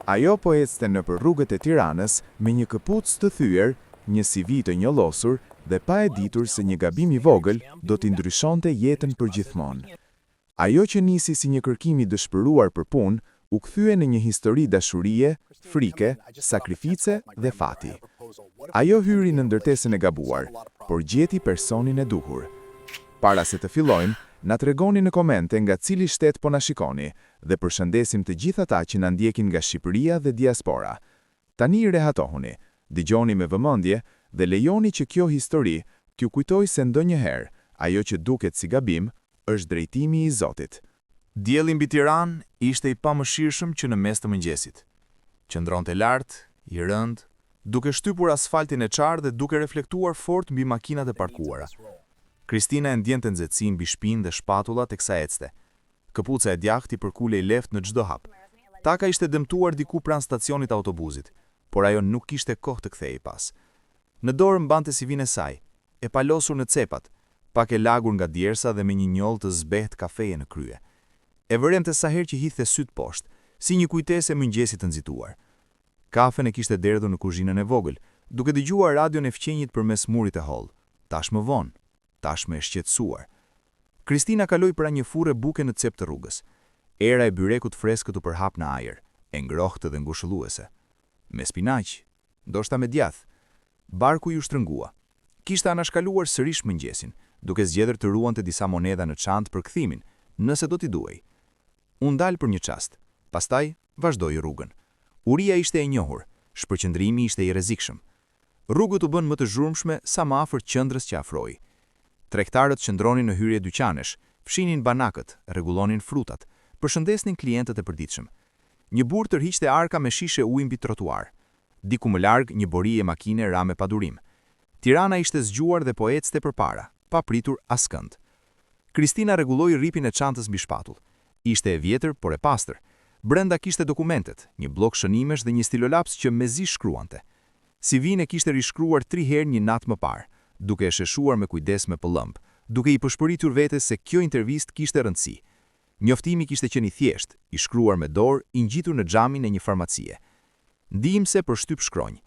Ajo po ecte nëpër rrugët e Tiranës me një këpucë të thyer, një CV të njolosur dhe pa e ditur se një gabim i vogël do t'i ndryshonte jetën përgjithmonë. Ajo që nisi si një kërkim i dëshpëruar për punë, u kthye në një histori dashurie, frike, sakrifice dhe fati. Ajo hyri në ndërtesën e gabuar, por gjeti personin e duhur. Para se të fillojmë, na tregoni në komente nga cili shtet po na shikoni dhe përshëndesim të gjithë ata që na ndjekin nga Shqipëria dhe diaspora. Tani rehatohuni, dëgjoni me vëmendje dhe lejoni që kjo histori t'ju kujtojë se ndonjëherë ajo që duket si gabim është drejtimi i Zotit. Dielli mbi Tiranë ishte i pamëshirshëm që në mes të mëngjesit. Qëndronte lart, i rënd, duke shtypur asfaltin e qartë dhe duke reflektuar fort mbi makinat e parkuara. Kristina e ndjente nxehtësinë mbi shpinë dhe shpatullat teksa ecte. Këpuca e djathtë i përkulej lehtë në çdo hap. Taka ishte dëmtuar diku pranë stacionit autobusit, por ajo nuk kishte kohë të kthehej pas. Në dorë mbante CV-n e saj, e palosur në cepat, pak e lagur nga djersa dhe me një njoll të zbehtë kafeje në krye. E vërente sa herë që hidhte syt poshtë, si një kujtesë e mëngjesit të nxituar. Kafen e kishte derdhur në kuzhinën e vogël, duke dëgjuar radion e fqenjit përmes murit e holl. Tashmë vonë, tashmë e shqetësuar. Kristina kaloi pra një furrë buke në cep të rrugës. Era e byrekut freskët u përhap në ajër, e ngrohtë dhe ngushëlluese. Me spinaq, ndoshta me djath. Barku ju shtrëngua. Kishte anashkaluar sërish mëngjesin, duke zgjedhur të ruante disa monedha në çantë për kthimin, nëse do t'i duhej. U ndal për një çast, pastaj vazhdoi rrugën. Uria ishte e njohur, shpërqendrimi ishte i rrezikshëm. Rrugët u bën më të zhurmshme sa më afër qendrës që afroi. Tregtarët qëndronin në hyrje dyqanesh, fshinin banakët, rregullonin frutat, përshëndesnin klientët e përditshëm. Një burr tërhiqte arka me shishe ujë mbi trotuar. Diku më larg, një bori e makine ra me padurim. Tirana ishte zgjuar dhe po ecte përpara, pa pritur askënd. Kristina rregulloi rripin e çantës mbi shpatull. Ishte e vjetër, por e pastër. Brenda kishte dokumentet, një blok shënimesh dhe një stilolaps që mezi shkruante. CV-n e kishte rishkruar 3 herë një natë më parë, duke e sheshuar me kujdes me pëllëmb, duke i përshpëritur vetes se kjo intervistë kishte rëndësi. Njoftimi kishte qenë i thjeshtë, i shkruar me dorë, i ngjitur në xhamin e një farmacie. Ndihmëse për shtyp shkronjë,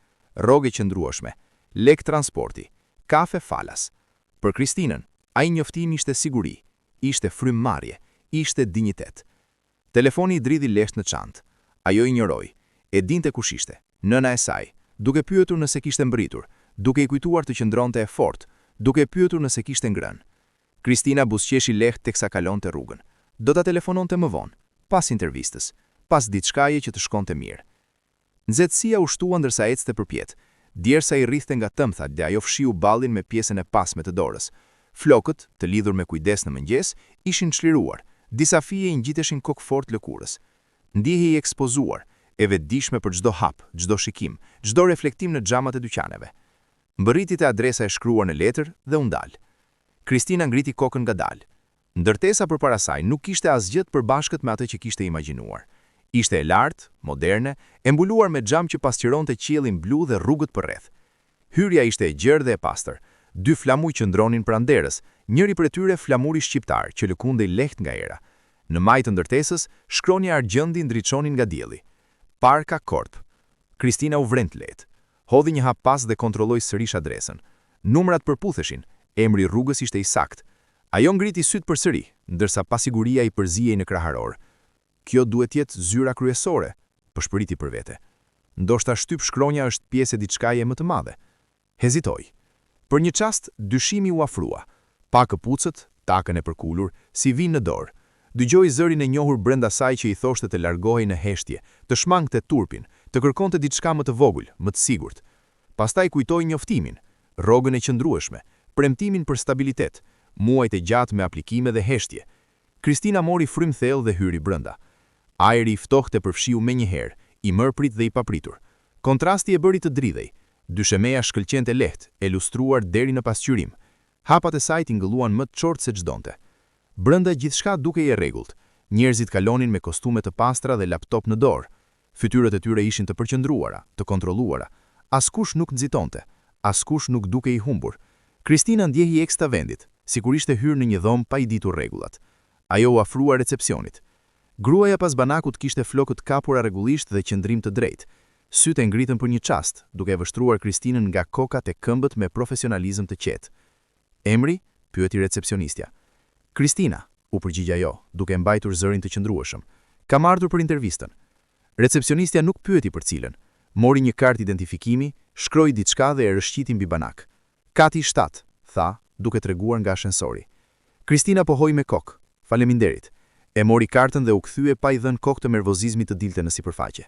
rrogë qëndrueshme, lek transporti, kafe falas. Për Kristinën, ai njoftimi ishte siguri, ishte frymëmarrje, ishte dinjitet. Telefoni i dridhi lehtë në çantë. Ajo injoroi, e dinte kush ishte, nëna e saj, duke pyetur nëse kishte mbritur, duke i kujtuar të qëndronte e fortë, duke pyetur nëse kishte ngrënë. Kristina buzëqeshi lehtë teksa kalonte rrugën. Do ta telefononte më vonë, pas intervistës, pas diçkaje që të shkonte mirë. Nxehtësia u shtua ndërsa ecte përpjet. Djersa i rrithte nga tëmthat dhe ajo fshiu ballin me pjesën e pasme të dorës. Flokët, të lidhur me kujdes në mëngjes, ishin çliruar. Disa fije i ngjiteshin kokë fort lëkurës. Ndihej i ekspozuar, e vetëdijshme për çdo hap, çdo shikim, çdo reflektim në xhamat e dyqaneve. Mbërriti te adresa e shkruar në letër dhe u ndal. Kristina ngriti kokën ngadalë. Ndërtesa përpara saj nuk kishte asgjë të përbashkët me atë që kishte imagjinuar. Ishte e lartë, moderne, e mbuluar me xham që pasqyronte qiellin blu dhe rrugët përreth. Hyrja ishte e gjerë dhe e pastër. 2 flamuj qëndronin pranë derës, njëri prej tyre flamuri shqiptar që lëkundej lehtë nga era. Në majë të ndërtesës, shkronja argjendi ndriçonin nga dielli. Parka Korp. Kristina u vrent lehtë. Hodhi një hap pas dhe kontrolloi sërish adresën. Numrat përputheshin, emri i rrugës ishte i saktë. Ajo ngriti syt përsëri, ndërsa pasiguria i përzihej në kraharor. Kjo duhet jetë zyra kryesore, përshpëriti për vete. Ndoshta shtyp shkronja është pjesë e diçkaje më të madhe. Hezitoi. Për një çast, dyshimi u afrua. Pa këpucët, takën e përkulur, CV-n në dorë. Dëgjoi zërin e njohur brenda saj që i thoshte të largohej në heshtje, të shmangte turpin, të kërkonte diçka më të vogël, më të sigurt. Pastaj kujtoi njoftimin, rrogën e qëndrueshme, premtimin për stabilitet, muajt e gjatë me aplikime dhe heshtje. Kristina mori frym thellë dhe hyri brenda. Ajri i ftohtë përfshiu menjëherë, i mërprit dhe i papritur. Kontrasti e bëri të dridhej. Dyshemeja shkëlqente lehtë, e lustruar deri në pasqyrim. Hapat e saj tingëlluan më të çortë se çdonte. Brenda gjithçka dukej e rregullt. Njerëzit kalonin me kostume të pastra dhe laptop në dorë. Fytyrët e tyre ishin të përqendruara, të kontrolluara. Askush nuk nxitonte, askush nuk dukej i humbur. Kristina ndjehi eksta vendit, sikur ishte hyrë në një dhomë pa i ditur rregullat. Ajo u afrua recepcionit. Gruaja pas banakut kishte flokët kapura rregullisht dhe qëndrim të drejtë. Sytë e ngritën për një çast, duke vështruar Kristinën nga kokat e këmbët me profesionalizëm të qetë. "Emri?" pyeti recepcionistja. "Kristina," u përgjigj ajo, duke mbajtur zërin të qëndrueshëm. "Kam ardhur për intervistën." Recepcionistja nuk pyeti për cilën. Mori një kartë identifikimi, shkroi diçka dhe e rëshqiti mbi banak. "Kati 7", tha, duke treguar nga ashensori. Kristina pohoi me kokë. "Faleminderit." E mori kartën dhe u kthye pa i dhënë kokë të nervozizmit të dilte në sipërfaqe.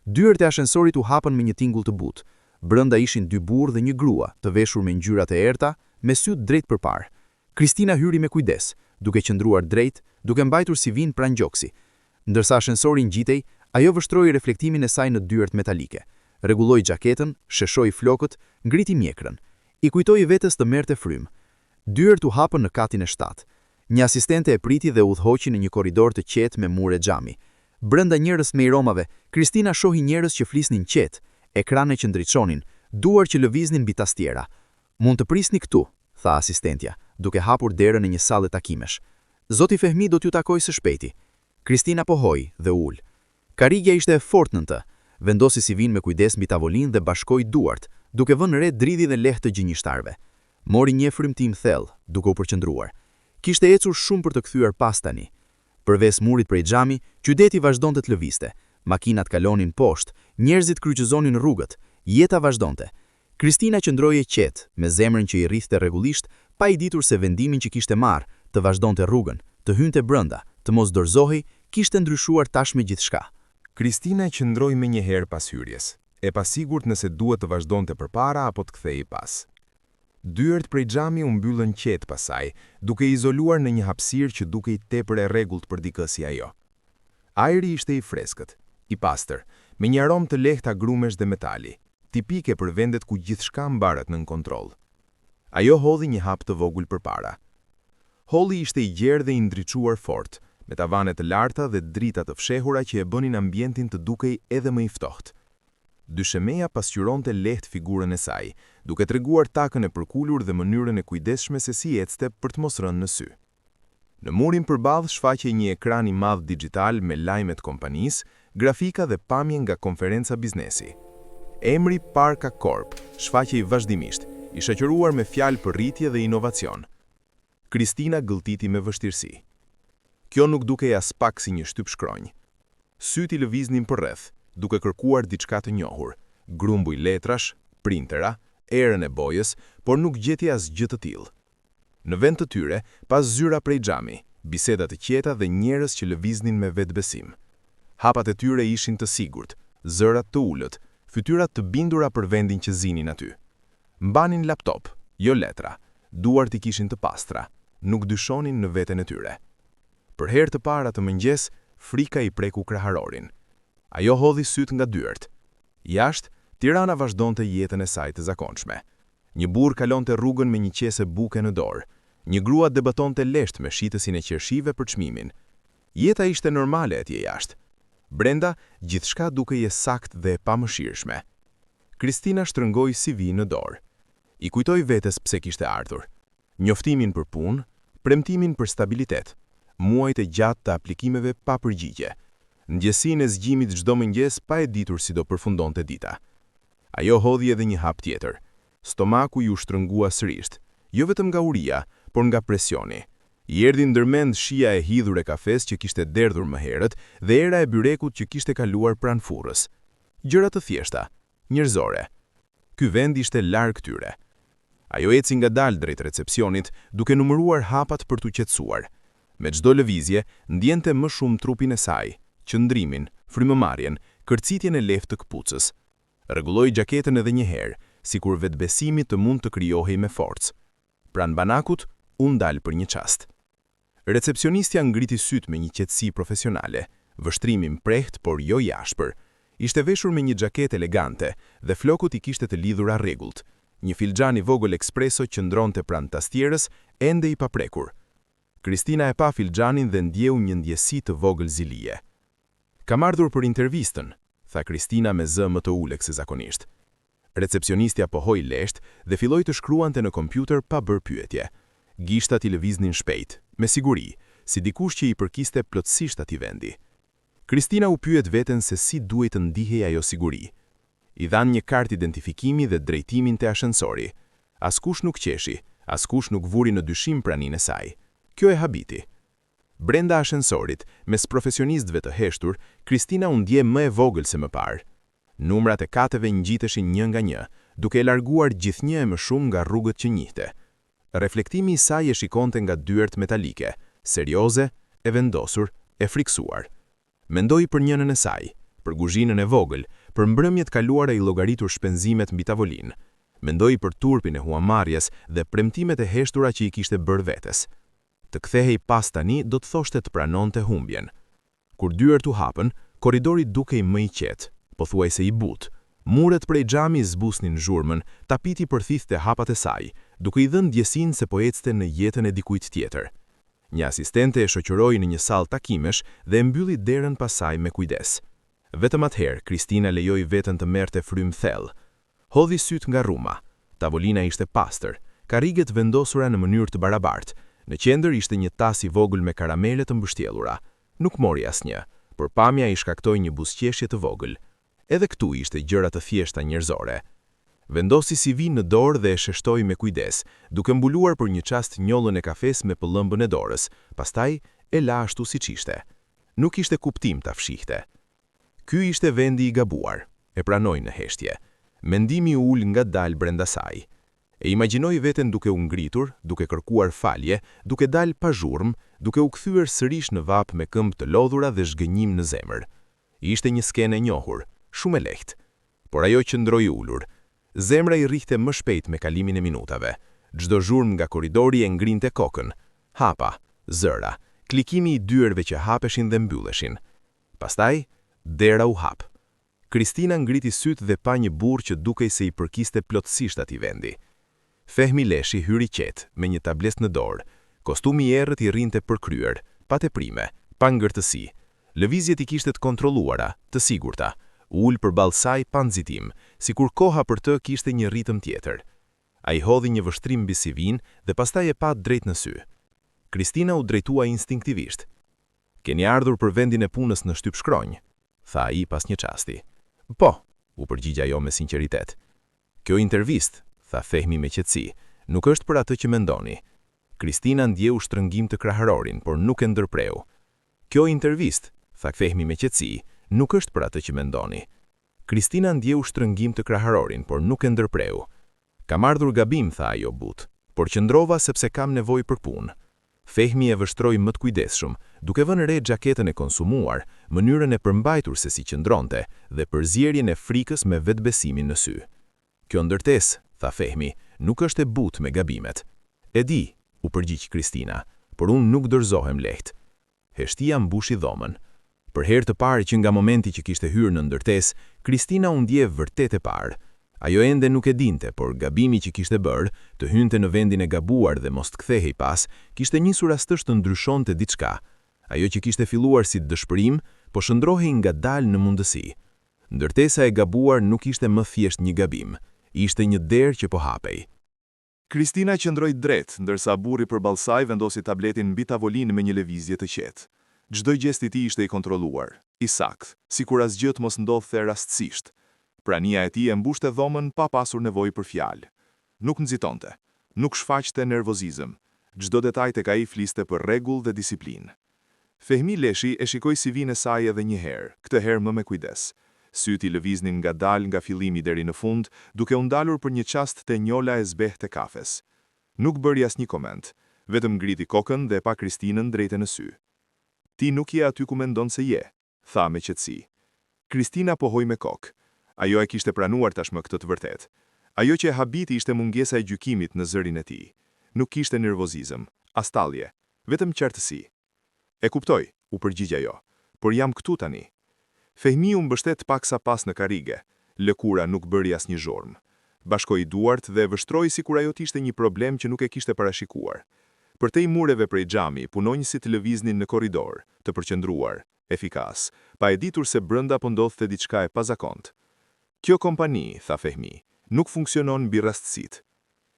Dyert e ashensorit u hapën me një tingull të butë. Brenda ishin 2 burrë dhe një grua, të veshur me ngjyrat e errta, me sytë drejt përpara. Kristina hyri me kujdes, duke qëndruar drejt, duke mbajtur CV-n pranë gjoksi. Ndërsa ashensori ngjitej, ajo vështroi reflektimin e saj në dyert metalike. Rregulloi xhaketën, sheshoi flokët, ngriti mjekrën. I kujtoi vetes të merrte frymë. Dyert u hapën në katin e 7. Një asistente e priti dhe udhëhoqi në një korridor të qetë me mure xhami. Brenda njerëz me iromave, Kristina shohi njerëz që flisnin qetë, ekrane që ndriçonin, duar që lëviznin mbi tastiera. "Mund të prisni këtu", tha asistentja, duke hapur derën në një sallë takimesh. "Zoti Fehmi do t'ju takoj së shpejti." Kristina pohoi dhe ul. Karigja ishte e fortë në të. Vendosi CV-n me kujdes mbi tavolinë dhe bashkoi duart, duke vënë re dridhi dhe lehtë të gjinjështarve. Mori një frymtim thellë, duke u përqendruar. Kishte ecur shumë për të kthyer pas tani. Përves murit prej xhami, qyteti vazhdonte të lëvizte. Makinat kalonin poshtë, njerëzit kryqëzonin rrugët, jeta vazhdonte. Kristina qëndroi e qetë, me zemrën që i rrithte rregullisht, pa i ditur se vendimin që kishte marrë, të vazhdonte rrugën, të hynte brenda, të mos dorëzohej, kishte ndryshuar tashmë gjithçka. Kristina qëndroi me një herë pas hyrjes, e pasigurt nëse duhet të vazhdonte përpara apo të kthehej pas. Dyert prej xhami u mbyllën qetë pasaj, duke izoluar në një hapësirë që dukej tepër e rregullt për dikë si ajo. Ajri ishte i freskët, i pastër, me një aromë të lehtë agrumesh dhe metali, tipike për vendet ku gjithçka mbaret nën kontroll. Ajo hodhi një hap të vogël përpara. Holli ishte i gjerë dhe i ndriçuar fort, me tavane të larta dhe drita të fshehura që e bënin ambientin të dukej edhe më i ftohtë. Dyshemeja pasqyronte lehtë figurën e saj, duke treguar takën e përkulur dhe mënyrën e kujdesshme se si ecte për të mos rënë në sy. Në murin përballë shfaqej një ekran i madh digjital me lajmet kompanisë, grafika dhe pamje nga konferenca biznesi. Emri Parka Corp shfaqej vazhdimisht, i shoqëruar me fjalë për rritje dhe inovacion. Kristina gëlltiti me vështirësi. Kjo nuk dukej as pak si një shtyp shkronjë. Syti lëviznin përreth, duke kërkuar diçka të njohur, grumbuj letrash, printera, erën e bojës, por nuk gjeti asgjë të tillë. Në vend të tyre, pas zyra prej xhami, biseda të qeta dhe njerëz që lëviznin me vetbesim. Hapat e tyre ishin të sigurt, zërat të ulët, fytyrat të bindura për vendin që zinin aty. Mbanin laptop, jo letra, duart I kishin të pastra, nuk dyshonin në veten e tyre. Për herë të para të mëngjes, frika I preku kraharorin. Ajo hodhi syt nga dyert. Jashtë, Tirana vazhdonte jetën e saj të zakonshme. Një burr kalonte rrugën me një qese buke në dorë. Një grua debatonte lehtë me shitësin e qershive për çmimin. Jeta ishte normale atje jashtë. Brenda, gjithçka dukej e saktë dhe e pamëshirshme. Kristina shtrëngoi CV në dorë. I kujtoi vetes pse kishte ardhur. Njoftimin për punë, premtimin për stabilitet, muajt e gjatë të aplikimeve pa përgjigje. Ndjesinë e zgjimit çdo mëngjes pa e ditur si do përfundonte dita. Ajo hodhi edhe një hap tjetër. Stomaku ju shtrëngua sërish, jo vetëm nga uria, por nga presioni. I erdhi ndërmend shija e hidhur e kafes që kishte derdhur më herët dhe era e byrekut që kishte kaluar pranë furrës. Gjëra të thjeshta, njerëzore. Ky vend ishte larg tyre. Ajo eci ngadalë drejt recepcionit, duke numëruar hapat për t'u qetësuar. Me çdo lëvizje, ndjente më shumë trupin e saj, qëndrimin, frymëmarrjen, kërcitjen e lehtë të këpucës. Rregulloi xhaketën edhe një herë, sikur vetbesimi të mund të krijohej me forcë. Pranë banakut, u ndal për një çast. Recepcionistja ngriti syt me një qetësi profesionale, vështrimin prehtë por jo jashpër. Ishte veshur me një xhaketë elegante dhe flokut I kishte të lidhura rregullt. Një filxhan I vogël espresso qëndronte pranë tastierës, ende I paprekur. Kristina e pa filxhanin dhe ndjeu një ndjesi të vogël zilije. Kam ardhur për intervistën, tha Kristina me zë më të ulët se zakonisht. Recepcionistja pohoi lehtë dhe filloi të shkruante në kompjuter pa bërë pyetje. Gishtat I lëviznin shpejt, me siguri, si dikush që i përkiste plotësisht atij vendi. Kristina u pyet veten se si duhet të ndihej ajo siguri. I dhan një kartë identifikimi dhe drejtimin te ashensori. Askush nuk qeshi, askush nuk vuri në dyshim praninë e saj. Kjo e habiti. Brenda ashensorit, mes profesionistëve të heshtur, Kristina u ndje më e vogël se më parë. Numrat e kateve ngjiteshin një nga një, duke e larguar gjithnjë e më shumë nga rrugët që njihte. Reflektimi i saj e shikonte nga dyert metalike, serioze, e vendosur, e friksuar. Mendoi për njënën e saj, për kuzhinën e vogël, për mbrëmjet kaluara i llogaritur shpenzimet mbi tavolinë. Mendoi për turpin e huamarrjes dhe premtimet e heshtura që i kishte bërë vetes. Të kthehej pas tani do të thoshte të pranonte humbjen. Kur dyert u hapën, korridori dukej më i qetë, pothuajse i butë. Muret prej xhami zbusnin zhurmën, tapiti përthithte hapat e saj, duke i dhënë ndjesinë se po ecte në jetën e dikujt tjetër. Një asistente e shoqëroi në një sallë takimesh dhe e mbylli derën pas saj me kujdes. Vetëm atëherë Kristina lejoi veten të merrte frymë thellë. Hodhi syt nga rruma. Tavolina ishte pastër, karriget vendosura në mënyrë të barabartë. Në qendër ishte një tas i vogël me karamele të mbështjellura. Nuk mori asnjë, por pamja i shkaktoi një buzëqeshje të vogël. Edhe këtu ishte gjëra të thjeshta njerëzore. Vendosi CV në dorë dhe e sheshtoi me kujdes, duke mbuluar për një çast njollën e kafes me pëllëmbën e dorës, pastaj e la ashtu siç ishte. Nuk ishte kuptim ta fshihte. Ky ishte vendi i gabuar, e pranoi në heshtje. Mendimi u ul ngadalë brenda saj. E imagjinoi veten duke u ngritur, duke kërkuar falje, duke dalë pa zhurmë, duke u kthyer sërish në vap me këmbë të lodhura dhe zhgënjim në zemër. Ishte një skenë e njohur, shumë e lehtë, por ajo qëndroi ulur. Zemra i rrihte më shpejt me kalimin e minutave. Çdo zhurmë nga korridori e ngrinte kokën. Hapa, zëra, klikimi i dyerve që hapeshin dhe mbylleshin. Pastaj, dera u hap. Kristina ngriti syt dhe pa një burr që dukej se i përkiste plotësisht atij vendi. Fehmi Leshi hyri qetë, me një tablet në dorë. Kostumi i errët i rrinte përkryer, pa teprime, pa ngërtësi. Lëvizjet i kishte të kontrolluara, të sigurta. Ul përballë saj pa nxitim, sikur koha për të kishte një ritëm tjetër. Ai hodhi një vështrim mbi CV-n dhe pastaj e pa drejt në sy. Kristina u drejtua instinktivisht. "Keni ardhur për vendin e punës në shtyp shkronjë?" tha ai pas një çasti. "Po," u përgjigj ajo me sinqeritet. "Kjo intervistë," tha Fehmi me qetësi, "nuk është për atë që mendoni." Kristina ndjeu shtrëngim të krahërorin, por nuk e ndërpreu. "Kjo intervistë," tha Fehmi me qetësi, "nuk është për atë që mendoni." Kristina ndjeu shtrëngim të krahërorin, por nuk e ndërpreu. "Kam ardhur gabim," tha ajo butë, "por qëndrova sepse kam nevojë për punë." Fehmi e vështroi më të kujdesshëm, duke vënë re xhaketën e konsumuar, mënyrën e përmbajtur se si qëndronte dhe përzierjen e frikës me vetbesimin në sy. "Kjo ndërtesë," tha Fehmi, "nuk është e butë me gabimet." "E di," u përgjigj Kristina, "por unë nuk dorëzohem lehtë." Heshtia mbushi dhomën. Për herë të parë që nga momenti që kishte hyrë në ndërtesë, Kristina u ndje vërtet e parë. Ajo ende nuk e dinte, por gabimi që kishte bërë, të hynte në vendin e gabuar dhe mos të kthehej pas, kishte nisur rastësisht të ndryshonte diçka. Ajo që kishte filluar si dëshpërim, po shndrohej ngadalë në mundësi. Ndërtesa e gabuar nuk ishte më thjesht një gabim, ishte një derë që po hapej. Kristina qëndroi drejt, ndërsa burri përballë saj vendosi tabletin mbi tavolinë me një lëvizje të qetë. Çdo gjest i tij ishte i kontrolluar, i saktë, sikur asgjë të mos ndodhte rastësisht. Prania e tij e mbushte dhomën pa pasur nevojë për fjalë. Nuk nxitonte, nuk shfaqte nervozizëm. Çdo detaj tek ai fliste për rregull dhe disiplinë. Fehmi Leshi e shikoi CV-n e saj edhe një herë, këtë herë më me kujdes. Syti lëviznin ngadalë nga fillimi deri në fund, duke u ndalur për një çast te njolla e zbehtë e kafes. Nuk bëri asnjë koment, vetëm ngriti kokën dhe pa Kristinën drejtë në sy. "Ti nuk je aty ku mendon se je," tha me qetësi. Kristina pohoi me kokë. Ajo e kishte pranuar tashmë këtë të vërtetë. Ajo që e habiti ishte mungesa e gjykimit në zërin e tij. Nuk kishte nervozizëm, as tallje, vetëm qartësi. "E kuptoj," u përgjigj ajo, "por jam këtu tani." Fehmi u mbështet paksa pas në karrige. Lëkura nuk bëri asnjë zhurmë. Bashkoi duart dhe vështroi sikur ajo ishte një problem që nuk e kishte parashikuar. Përtej mureve prej xhami, punonjësit lëviznin në korridor, të përqendruar, efikas, pa e ditur se brenda po ndodhte diçka e pazakontë. "Kjo kompani," tha Fehmi, "nuk funksionon mbi rastësitë."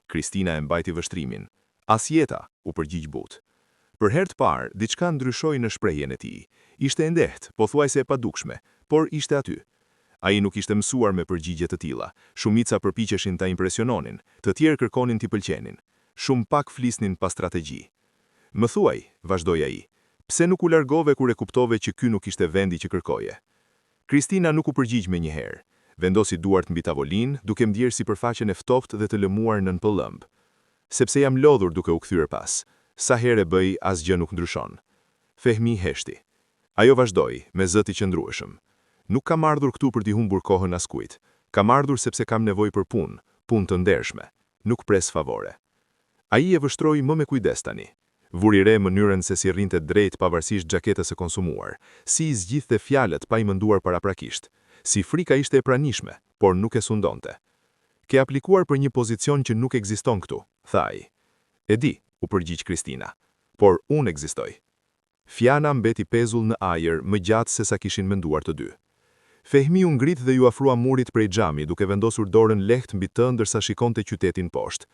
Kristina e mbajti vështrimin. "As jeta," u përgjigj butë. Për herë të parë, diçka ndryshoi në shprehjen e tij. Ishte e ndehtë, pothuajse e padukshme, por ishte aty. Ai nuk ishte mësuar me përgjigje të tilla. Shumica përpiqeshin ta impresiononin, të tjerë kërkonin t'i pëlqenin. Shumë pak flisnin pa strategji. "Më thuaj", vazhdoi ai, "pse nuk u largove kur e kuptove që ky nuk ishte vendi që kërkoje?" Kristina nuk u përgjigj me njëherë. Vendosi duart mbi tavolinë, duke mbledhur sipërfaqen e ftohtë dhe të lëmuar nën pëllëmb. "Sepse jam lodhur duke u kthyer pas. Sa herë e bëj, asgjë nuk ndryshon." Fehmi heshti. Ajo vazhdoi, me zë të qëndrueshëm. "Nuk kam ardhur këtu për t'i humbur kohën askujt. Kam ardhur sepse kam nevojë për punë të ndershme. Nuk pres favore." Ai e vështroi më me kujdes tani. Vuri re mënyrën se si rrinte drejt pavarësisht xhaketës së konsumuar, si I zgjidhte fjalët pa I menduar paraprakisht, si frika ishte e pranishme, por nuk e sundonte. "Ke aplikuar për një pozicion që nuk ekziston këtu", tha ai. "E di", u përgjigj Kristina, "por unë ekzistoj." Fjala mbeti pezull në ajër më gjatë se sa kishin menduar të dy. Fehmi u ngrit dhe ju afrua murit prej xhami duke vendosur dorën lehtë mbi të ndërsa shikonte qytetin poshtë.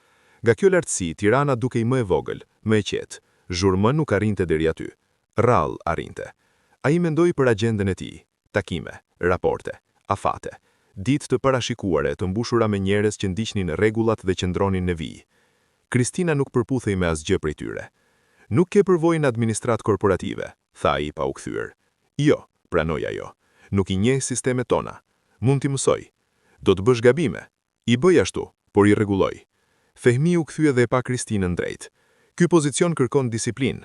Nga kjo lartësi, Tirana dukej më e vogël, më e qetë. Zhurmë nuk arrinte deri aty. Rrallë arrinte. Ai mendoi për agjendën e tij, takime, raporte, afate, ditë të parashikuare të mbushura me njerëz që ndiqnin rregullat dhe qëndronin në vijë. Kristina nuk përputhej me asgjë prej tyre. "Nuk ke përvojën administrat korporative", tha ai pa u kthyer. "Jo", pranoi ajo. "Nuk I njeh sistemet tona. Mund t'i mësoj. Do të bësh gabime. I bëj ashtu, por I rregulloj." Fehmi u kthye dhe e pa Kristinën drejt. "Ky pozicion kërkon disiplinë."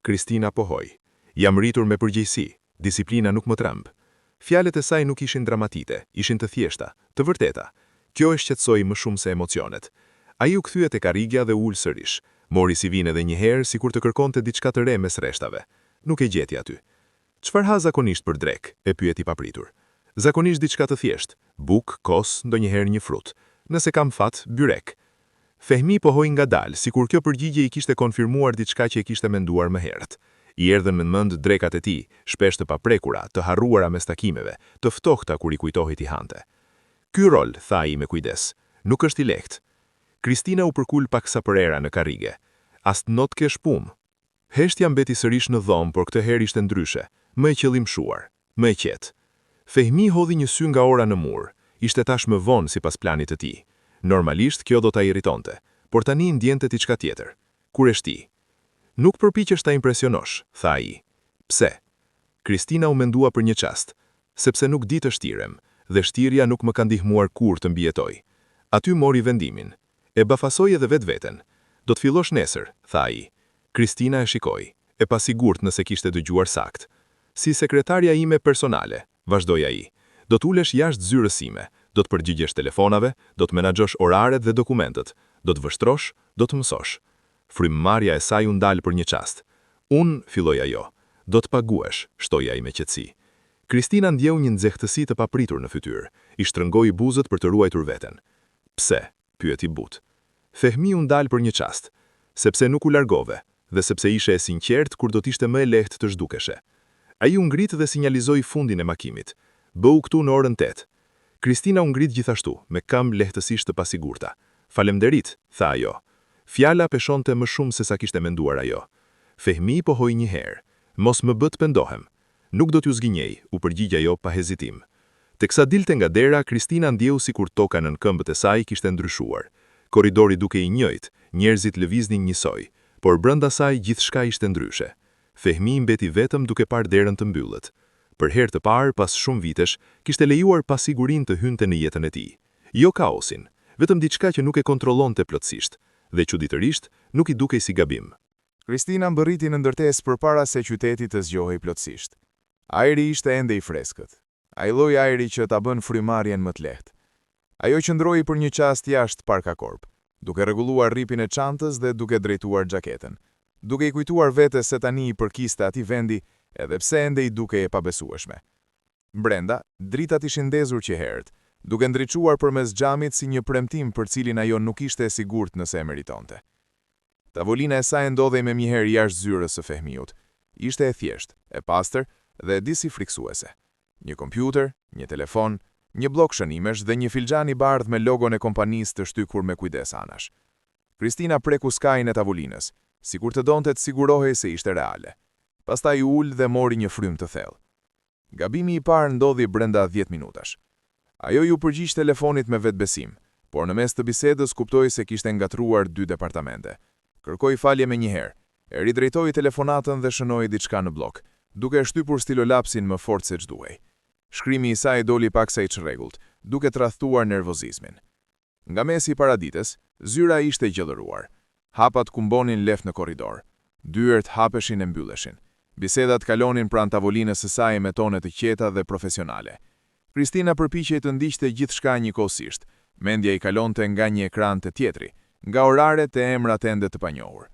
Kristina pohoi. "Jam rritur me përgjegjësi, disiplina nuk më tremb." Fjalët e saj nuk ishin dramatike, ishin të thjeshta, të vërteta. Kjo e shqetësoi më shumë se emocionet. Ai u kthye tek Arigja dhe ul sërish. Mori CV-n edhe një herë sikur të kërkonte diçka të re mes rreshtave. Nuk e gjeti aty. "Çfarë ha zakonisht për drek?" e pyeti papritur. "Zakonisht diçka të thjeshtë, buk, kos, ndonjëherë një frut. Nëse kam fat, byrek." Fehmi pohoi ngadalë, sikur kjo përgjigje I kishte konfirmuar diçka që e kishte menduar më herët. I erdhën në mend drekat e tij, shpesh të paprekura, të harruara mes takimeve, të ftohta kur I kujtohej t'i hante. "Ky rol", tha ai me kujdes, "nuk është I lehtë." Kristina u përkul paksa për era në karrige. "As not ke shpum." Heshtja mbeti sërish në dhomë, por këtë herë ishte ndryshe, më e qëllimshuar, më e qetë. Fehmi hodhi një sy nga ora në mur. Ishte tash më vonë sipas planit të tij. Normalisht kjo do ta irritonte, por tani ndjente diçka tjetër. Kur e shti. "Nuk përpiqesh ta impresionosh", tha ai. "Pse?" Kristina u mendua për një çast, sepse nuk di të shtirem, dhe shtirja nuk më ka ndihmuar kurrë të mbijetoj. Aty mori vendimin. E bafasoi edhe vetveten. "Do të fillosh nesër", tha ai. Kristina e shikoi, e pasigurt nëse kishte dëgjuar sakt. "Si sekretarja ime personale", vazhdoi ai. "Do të ulesh jashtë zyrës sime, do të përgjigjesh telefonave, do të menaxhosh oraret dhe dokumentet, do të vështrosh, do të mësosh." Frymëmarrja e saj u ndal për një çast. "Unë", filloi ajo, "do të paguash", shtoi ai me qetësi. Kristina ndjeu një nxehtësi të papritur në fytyrë, I shtrëngoi buzët për të ruajtur veten. "Pse?", pyeti but. Fehmi u ndal për një çast, sepse nuk u largove, dhe sepse ishe e sinqert kur do t'ishte më e lehtë të zhdukeshe. Ai u ngrit dhe sinjalizoi fundin e makimit. "Bëu këtu në orën 8. Kristina u ngrit gjithashtu, me këmbë lehtësisht të pasigurta. "Faleminderit", tha ajo. Fjala peshonte më shumë se sa kishte menduar ajo. Fehmi pohoi një herë. "Mos më bë të pendohem." "Nuk do t'ju zgjinjej", u përgjigj ajo pa hezitim. Teksa dilte nga dera, Kristina ndjeu sikur toka nën këmbët e saj kishte ndryshuar. Korridori dukej I njëjtë, njerëzit lëviznin njësoj, por brenda saj gjithçka ishte ndryshe. Fehmi mbeti vetëm duke parë derën të mbyllët. Për herë të parë pas shumë vitesh, kishte lejuar pasigurinë të hynte në jetën e tij. Jo kaosin, vetëm diçka që nuk e kontrollonte plotësisht, dhe çuditërisht nuk I dukej si gabim. Kristina mbërriti në ndërtesë përpara se qyteti të zgjohej plotësisht. Ajri ishte ende I freskët. Ai lloj ajri që ta bën frymarrjen më të lehtë. Ajo qëndroi për një çast jashtë Parka Korp, duke rregulluar rripin e çantës dhe duke drejtuar xhaketën, duke I kujtuar vetes se tani I përkiste atij vendi, edhe pse ende I dukej e pabesueshme. Brenda, dritat ishin ndezur që herët, duke ndriçuar përmes xhamit si një premtim për cilin ajo nuk ishte e sigurt nëse e meritonte. Tavolina e saj ndodhej me njëherë jashtë zyrës së Fehmiut. Ishte e thjeshtë, e pastër dhe disi friksuese. Një kompjuter, një telefon, një blok shënimesh dhe një filxhan I bardhë me logon e kompanisë të shtykur me kujdes anash. Kristina preku skajin e tavolinës, sikur të donte të sigurohej se ishte reale. Pastaj u ul dhe mori një frym të thellë. Gabimi I parë ndodhi brenda 10 minutash. Ajo ju përgjigj telefonit me vetbesim, por në mes të bisedës kuptoi se kishte ngatruar 2 departamente. Kërkoi falje menjëherë, e ridrejtoi telefonatën dhe shënoi diçka në blok, duke shtypur stilolapsin më fort se ç'duhej. Shkrimi I saj doli paksa I çrregullt, duke tradhtuar nervozizmin. Nga mesi I paradites, zyra ishte gjallëruar. Hapat kumbonin lef në korridor. Dyert hapeshin e mbylleshin. Bisedat kalonin pranë tavolinës së saj me tone të qeta dhe profesionale. Kristina përpiqej të ndiqte gjithçka njëkohësisht. Mendja I kalonte nga një ekran te tjetri, nga oraret e emrat ende të panjohur.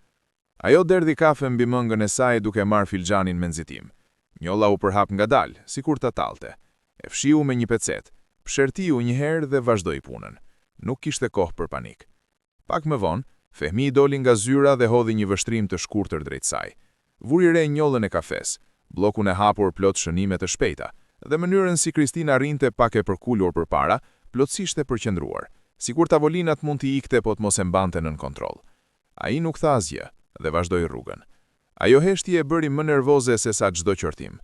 Ajo derdhi kafe mbi mëngën e saj duke marrë filxhanin me nxitim. Njolla u përhap ngadalë, sikur ta tallte. E fshiu me një pecet, pshertiu një herë dhe vazhdoi punën. Nuk kishte kohë për panik. Pak më vonë, Fehmi doli nga zyra dhe hodhi një vështrim të shkurtër drejt saj. Vuri re njollën e kafes, bllokun e hapur plot shënime të shpejta, dhe mënyrën si Kristina rrinte pak e përkulur përpara, plotësisht e përqendruar, sikur tavolinat mund t'i ikte po të mos e mbante nën kontroll. Ai nuk tha asgjë dhe vazhdoi rrugën. Ajo heshtje e bëri më nervoze se sa çdo qortim.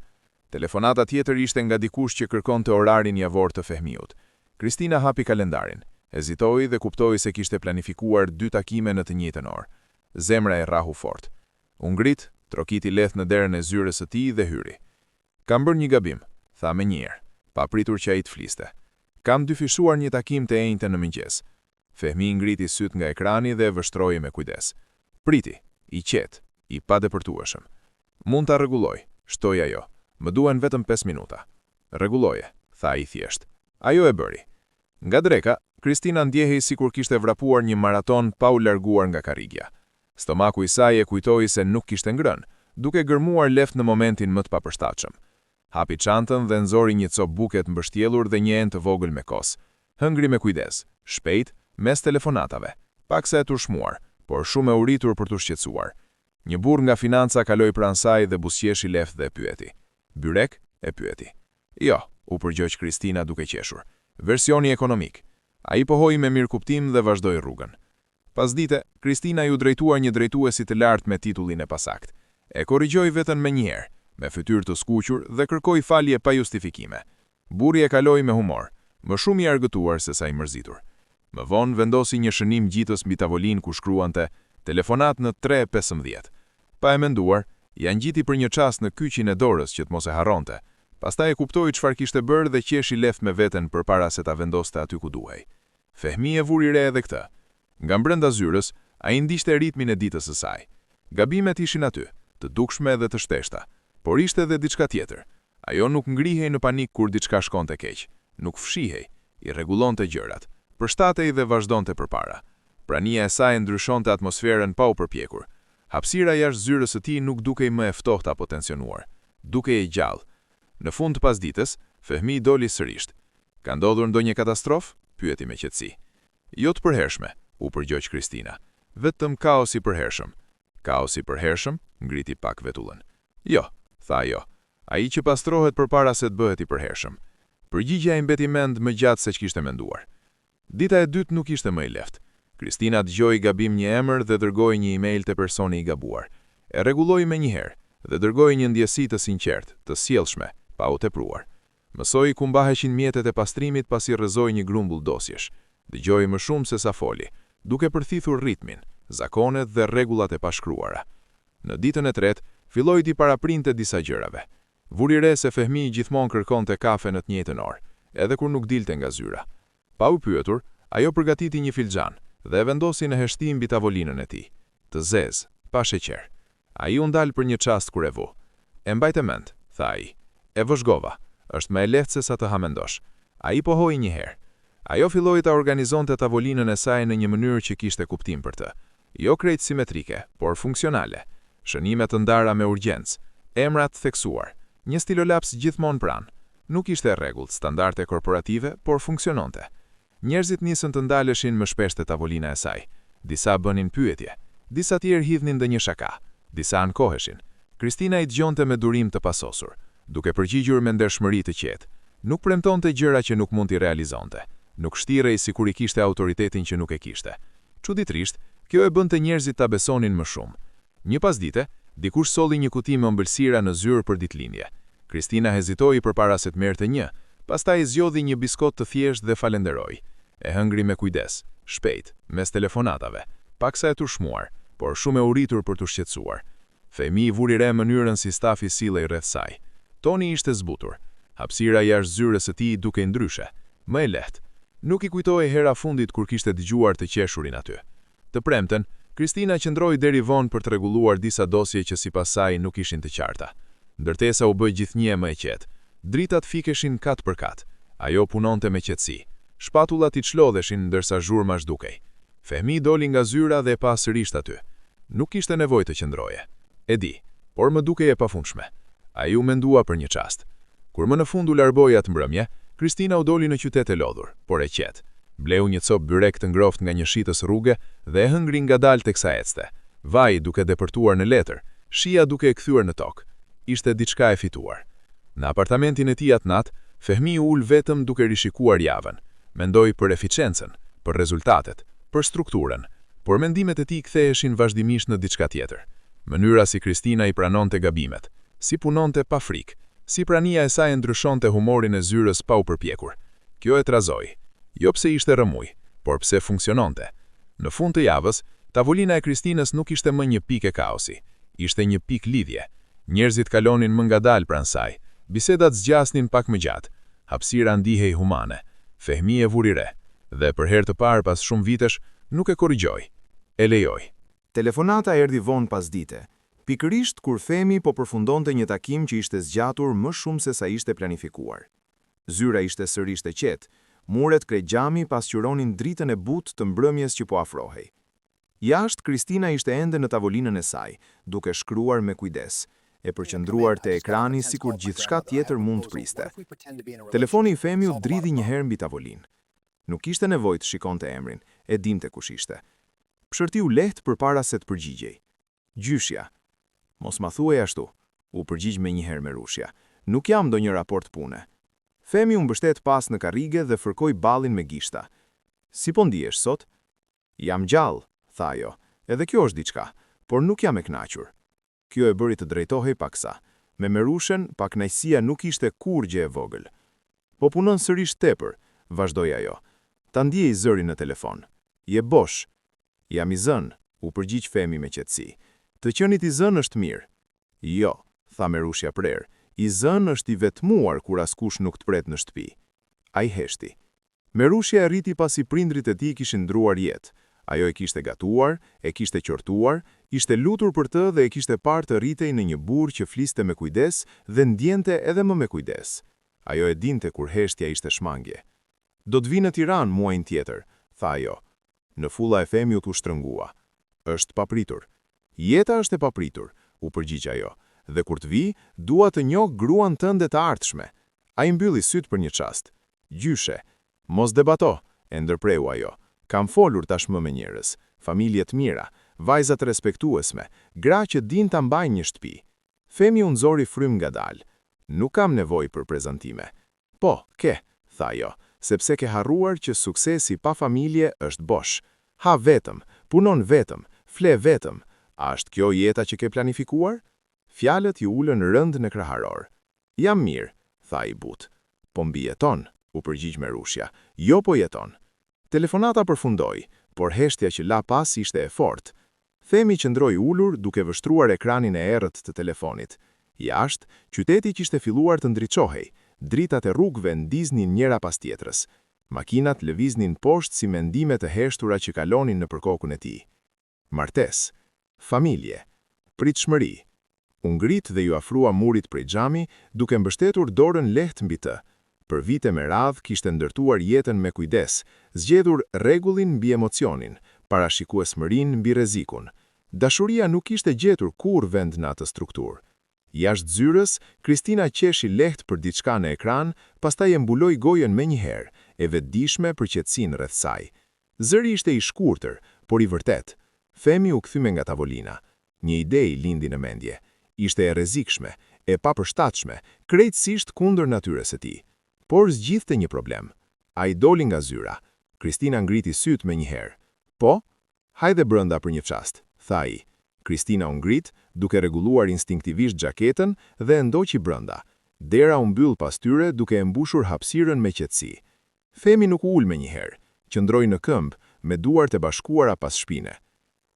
Telefonata tjetër ishte nga dikush që kërkonte orarin javor të Fehmiut. Kristina hapi kalendarin, hezitoi dhe kuptoi se kishte planifikuar 2 takime në të njëjtën orë. Zemra e rrahu fort. U ngrit, trokiti lehtë në derën e zyrës së tij dhe hyri. Kam bërë një gabim, tha menjëherë, pa pritur që ai të fliste. Kam dyfishuar një takim të enjte në mëngjes. Fehmi ngriti syt nga ekrani dhe vështroi me kujdes. Priti, I qetë, I padepërtueshëm. Mund ta rregulloj, shtoi ajo. Më duhen vetëm 5 minuta. Rregulloje, tha ai thjesht. Ajo e bëri. Nga dreka, Kristina ndjehej sikur kishte vrapuar një maraton pa u larguar nga karrigja. Stomaku I saj e kujtoi se nuk kishte ngrënë, duke gërmuar left në momentin më të papërshtatshëm. Hapi çantën dhe nxori një copë buke të mbështjellur dhe një enë të vogël me kos. Hëngri me kujdes, shpejt, mes telefonatave, paksa e turshmuar, por shumë e uritur për t'u shqetësuar. Një burr nga financa kaloi pranë saj dhe buzëqeshi lehtë dhe e pyeti. Byrek? E pyeti. Jo, u përgjigj Kristina duke qeshur. Versioni ekonomik. Ai pohoi me mirëkuptim dhe vazhdoi rrugën. Pasdite, Kristina ju drejtua një drejtuesi të lartë me titullin e pasakt. E korrigjoi veten menjëherë, me fytyrë të skuqur dhe kërkoi falje pa justifikime. Burri e kaloi me humor, më shumë I argëtuar se sa I mërzitur. Më vonë vendosi një shënim gjitës mbi tavolinë ku shkruante telefonat në 3:15. Pa e menduar, ja ngjiti për një çast në kyçin e dorës që të mos e harronte. Pastaj e kuptoi çfarë kishte bërë dhe qeshi lehtë me veten përpara se ta vendoste aty ku duhej. Fehmi e vuri re edhe këtë. Nga brenda zyrës, ai ndiqte ritmin e ditës së saj. Gabimet ishin aty, të dukshme dhe të shteshta, por ishte edhe diçka tjetër. Ajo nuk ngrihej në panik kur diçka shkonte keq, nuk fshihej, I rregullonte gjërat, përshtatej dhe vazhdonte përpara. Prania e saj ndryshonte atmosferën pa u përpjekur. Hapësira jashtë zyrës së tij nuk dukej më e ftohtë apo tensionuar, dukej e gjallë. Në fund të pasdites, Fehmi doli sërish. Ka ndodhur ndonjë katastrofë? Pyeti me qetësi. Jo të përhershme, u përgjigj Kristina. Vetëm kaos I përhershëm. Kaos I përhershëm? Ngriti pak vetullën. Jo, tha ajo. Ai që pastrohet përpara se të bëhet I përhershëm. Përgjigjja I mbeti mend më gjatë se ç'kishte menduar. Dita e dytë nuk ishte më e lehtë. Kristina dëgjoi gabim një emër dhe dërgoi një email te personi I gabuar. E rregulloi menjëherë dhe dërgoi një ndjesi të sinqertë, të sjellshme, pa u tepruar. Mësoi ku mbaheshin mjetet e pastrimit pasi rrëzoi një grumbull dosjesh. Dëgjoi më shumë se sa foli, duke përthithur ritmin, zakonet dhe rregullat e pashkruara. Në ditën e tretë, filloi t'i paraprinte disa gjërave. Vuri re se Fehmi gjithmonë kërkonte kafe në të njëjtën orë, edhe kur nuk dilte nga zyra. Pa u pyetur, ajo përgatiti një filxhan dhe vendosi në heshtim mbi tavolinën e tij. Të zezë, pa sheqer. Ai u ndal për një çast kur e vu. E mbajte mend, tha ai. E vëzhgova, është më e lehtë se sa të hamendosh. Ai pohoi një herë. Ajo filloi ta organizonte tavolinën e saj në një mënyrë që kishte kuptim për të. Jo krejt simetrike, por funksionale. Shënime të ndara me urgjencë, emrat theksuar, një stilolaps gjithmonë pranë. Nuk ishte rregullt standarde korporative, por funksiononte. Njerëzit nisën të ndaleshin më shpesh te tavolina e saj. Disa bënin pyetje, disa tjerë hidhnin ndonjë shaka, disa ankoheshin. Kristina I dëgjonte me durim të pasosur, duke përgjigjur me ndershmëri të qetë. Nuk premtonte gjëra që nuk mund t'i realizonte. Nuk shtirej sikur I kishte autoritetin që nuk e kishte. Çuditërisht, kjo e bënte njerëzit ta besonin më shumë. Një pasdite, dikush solli një kuti me ëmbëlsira në zyrë për ditëlindje. Kristina hezitoi përpara se të merrte një, pastaj zgjodhi një biskot të thjeshtë dhe falenderoi. E hëngri me kujdes, shpejt, mes telefonatave, paksa e turshmuar, por shumë e uritur për të shqetësuar. Fehmi i vuri re mënyrën si stafi sillej rreth saj. Toni ishte zbutur. Hapësira jashtë zyrës së tij dukej ndryshe, më e lehtë. Nuk i kujtoi hera fundit kur kishte dëgjuar të qeshurin aty. Të premten, Kristina qëndroi deri vonë për të rregulluar disa dosje që sipas saj nuk ishin të qarta. Ndërtesa u bë gjithnjë më e qetë. Dritat fikeshin kat për kat. Ajo punonte me qetësi. Shpatullat i çlodheshin ndërsa zhurma zhdukej. Fehmi doli nga zyra dhe pa sërish aty. Nuk kishte nevojë të qëndroje. E di, por më dukej e pafundshme. Ai u mendua për një çast. Kur më në fund u largoi atë mbrëmje, Kristina u doli në qytet e lodhur, por e qetë. Bleu një copë byrek të ngroft nga një shitës rruge dhe e hëngri ngadalë teksa ecte. Vaji duke depërtuar në letër, shija duke e kthyer në tokë. Ishte diçka e fituar. Në apartamentin e tij atë natë, Fehmi u ul vetëm duke rishikuar javën. Mendoi për eficiencën, për rezultatet, për strukturën, por mendimet e tij ktheheshin vazhdimisht në diçka tjetër. Mënyra si Kristina i pranonte gabimet, si punonte pa frikë, si prania e saj ndryshonte humorin e zyrës pa u përpjekur. Kjo e trazoi. Jo pse ishte rëmuj, por pse funksiononte. Në fund të javës, tavolina e Kristinës nuk ishte më një pikë kaosi, ishte një pikë lidhje. Njerëzit kalonin më ngadalë pranë saj, bisedat zgjasnin pak më gjatë, hapësira ndihej humane. Fehmi e vuri re, dhe për herë të parë pas shumë vitesh, nuk e korrigjoi, e lejoi. Telefonata erdhi vonë pas dite, pikërisht kur Fehmi po përfundonte një takim që ishte zgjatur më shumë se sa ishte planifikuar. Zyra ishte sërish e qetë, muret krejt xhami pasqyronin dritën e butë të mbrëmjes që po afrohej. Jashtë, Kristina ishte ende në tavolinën e saj, duke shkruar me kujdes, e përqendruar te ekrani sikur gjithçka tjetër mund të priste. Telefoni i Fehmiut dridhi një herë mbi tavolinë. Nuk kishte nevojë të shikonte emrin, e dinte kush ishte. Pshërtiu lehtë përpara se të përgjigjej. Gjyshja. Mos ma thuaj ashtu, u përgjigj me një herë me rushja. Nuk jam ndonjë raport pune. Fehmi u mbështet pas në karrige dhe fërkoi ballin me gishta. Si po ndihesh sot? Jam gjallë, tha ajo. Edhe kjo është diçka, por nuk jam e kënaqur. Kjo e bëri të drejtohej paksa. Me Merushen, pakënaqësia nuk ishte kur gjë e vogël. Po punon sërish tepër, vazhdoi ajo. Ta ndiej zërin në telefon. Je bosh. Jam i zënë, u përgjigj Fehmi me qetësi. Të qenit i zënë është mirë. Jo, tha Merushja prerë. I zënë është i vetmuar kur askush nuk të pret në shtëpi. Ai heshti. Merushja e rriti pasi prindrit e tij kishin ndruar jetë. Ajo e kishte gatuar, e kishte qortuar, ishte lutur për të dhe e kishte parë të rritej në një burr që fliste me kujdes dhe ndjente edhe më me kujdes. Ajo e dinte kur heshtja ishte shmangje. Do të vi në Tiranë muajin tjetër, tha ajo. Në fulla e Fehmiut u shtrëngua. Është papritur. Jeta është e papritur, u përgjigj ajo. Dhe kur të vi, dua të njoh gruan tënde të ardhshme. Ai mbylli syt për një çast. Gjyshe, mos debato, e ndërpreu ajo. Kam folur tashmë me njerëz, familje të mira, vajza të respektuesme, gra që din ta mbajnë një shtëpi. Fehmi u nxori frym ngadalë. Nuk kam nevojë për prezantime. Po, ke, tha ajo, sepse ke harruar që suksesi pa familje është bosh. Ha vetëm, punon vetëm, fle vetëm. A është kjo jeta që ke planifikuar? Fjalët i ulën rënd në kraharor. Jam mirë, tha i but. Po mbi jeton, u përgjigj Merushja. Jo po jeton. Telefonata përfundoi, por heshtja që la pas ishte e fortë. Fehmi qëndroi ulur duke vështruar ekranin e errët të telefonit. Jashtë, qyteti kishte filluar të ndriçohej. Dritat e rrugëve ndiznin njëra pas tjetrës. Makinat lëviznin poshtë si mendime të heshtura që kalonin nëpër kokën e tij. Martesë, familje, pritshmëri. U ngrit dhe ju afrua murit prej xhami, duke mbështetur dorën lehtë mbi të. Për vite me radhë kishte ndërtuar jetën me kujdes, zgjedhur rregullin mbi emocionin, parashikuesmërinë mbi rrezikun. Dashuria nuk ishte gjetur kurrë vend në atë strukturë. Jashtë zyrës, Kristina qeshi lehtë për diçka në ekran, pastaj e mbuloi gojen menjëherë, e vetëdijshme për qetësinë rreth saj. Zëri ishte i shkurtër, por i vërtet. Fehmi u kthyme nga tavolina. Një ide i lindi në mendje. Ishte e rrezikshme, e papërshtatshme, krejtësisht kundër natyrës së tij. Por zgjidhte një problem. Ai doli nga zyra. Kristina ngriti syt menjëherë. Po, hajde brenda për një çast, tha ai. Kristina u ngrit, duke rregulluar instinktivisht xhaketën dhe e ndoqi brenda. Dera u mbyll pas tyre duke e mbushur hapësirën me qetësi. Femi nuk u ul menjëherë, qëndroi në këmbë me duart e bashkuara pas shpine.